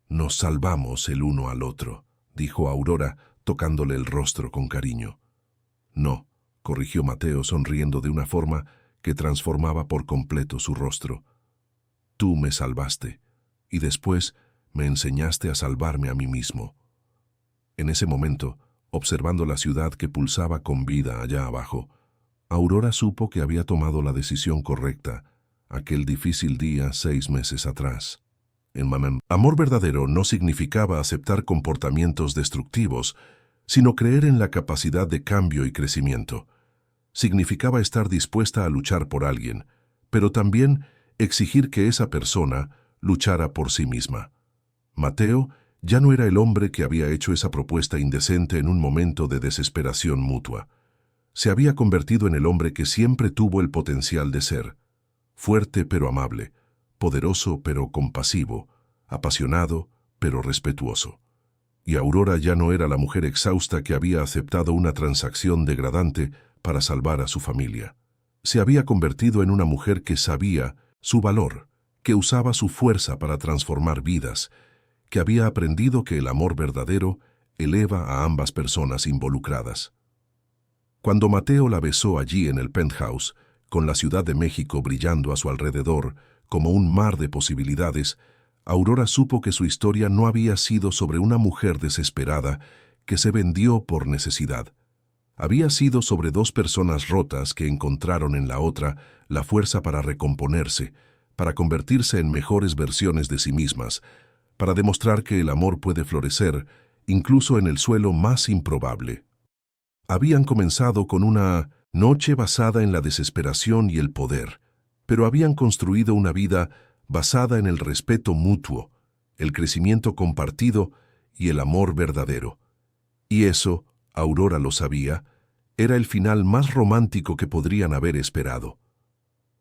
Speaker 1: «Nos salvamos el uno al otro», dijo Aurora, tocándole el rostro con cariño. «No», corrigió Mateo sonriendo de una forma que transformaba por completo su rostro. «Tú me salvaste, y después me enseñaste a salvarme a mí mismo». En ese momento, observando la ciudad que pulsaba con vida allá abajo, Aurora supo que había tomado la decisión correcta aquel difícil día 6 meses atrás. En Mamem, amor verdadero no significaba aceptar comportamientos destructivos, sino creer en la capacidad de cambio y crecimiento. Significaba estar dispuesta a luchar por alguien, pero también exigir que esa persona luchara por sí misma. Mateo ya no era el hombre que había hecho esa propuesta indecente en un momento de desesperación mutua. Se había convertido en el hombre que siempre tuvo el potencial de ser, fuerte pero amable, poderoso pero compasivo, apasionado pero respetuoso. Y Aurora ya no era la mujer exhausta que había aceptado una transacción degradante para salvar a su familia. Se había convertido en una mujer que sabía su valor, que usaba su fuerza para transformar vidas, que había aprendido que el amor verdadero eleva a ambas personas involucradas. Cuando Mateo la besó allí en el penthouse, con la Ciudad de México brillando a su alrededor como un mar de posibilidades, Aurora supo que su historia no había sido sobre una mujer desesperada que se vendió por necesidad. Había sido sobre dos personas rotas que encontraron en la otra la fuerza para recomponerse, para convertirse en mejores versiones de sí mismas, para demostrar que el amor puede florecer incluso en el suelo más improbable. Habían comenzado con una noche basada en la desesperación y el poder, pero habían construido una vida basada en el respeto mutuo, el crecimiento compartido y el amor verdadero. Y eso, Aurora lo sabía, era el final más romántico que podrían haber esperado.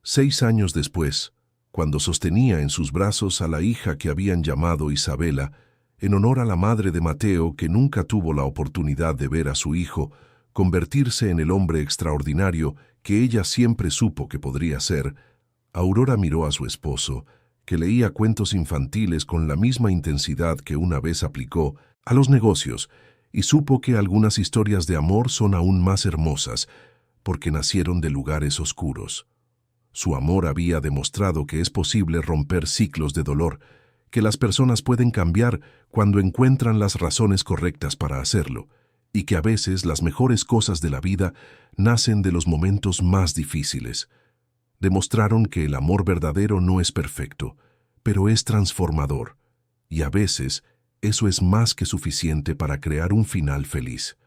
Speaker 1: 6 años después, cuando sostenía en sus brazos a la hija que habían llamado Isabela, en honor a la madre de Mateo que nunca tuvo la oportunidad de ver a su hijo convertirse en el hombre extraordinario que ella siempre supo que podría ser, Aurora miró a su esposo, que leía cuentos infantiles con la misma intensidad que una vez aplicó a los negocios, y supo que algunas historias de amor son aún más hermosas, porque nacieron de lugares oscuros. Su amor había demostrado que es posible romper ciclos de dolor, que las personas pueden cambiar cuando encuentran las razones correctas para hacerlo, y que a veces las mejores cosas de la vida nacen de los momentos más difíciles. Demostraron que el amor verdadero no es perfecto, pero es transformador, y a veces eso es más que suficiente para crear un final feliz.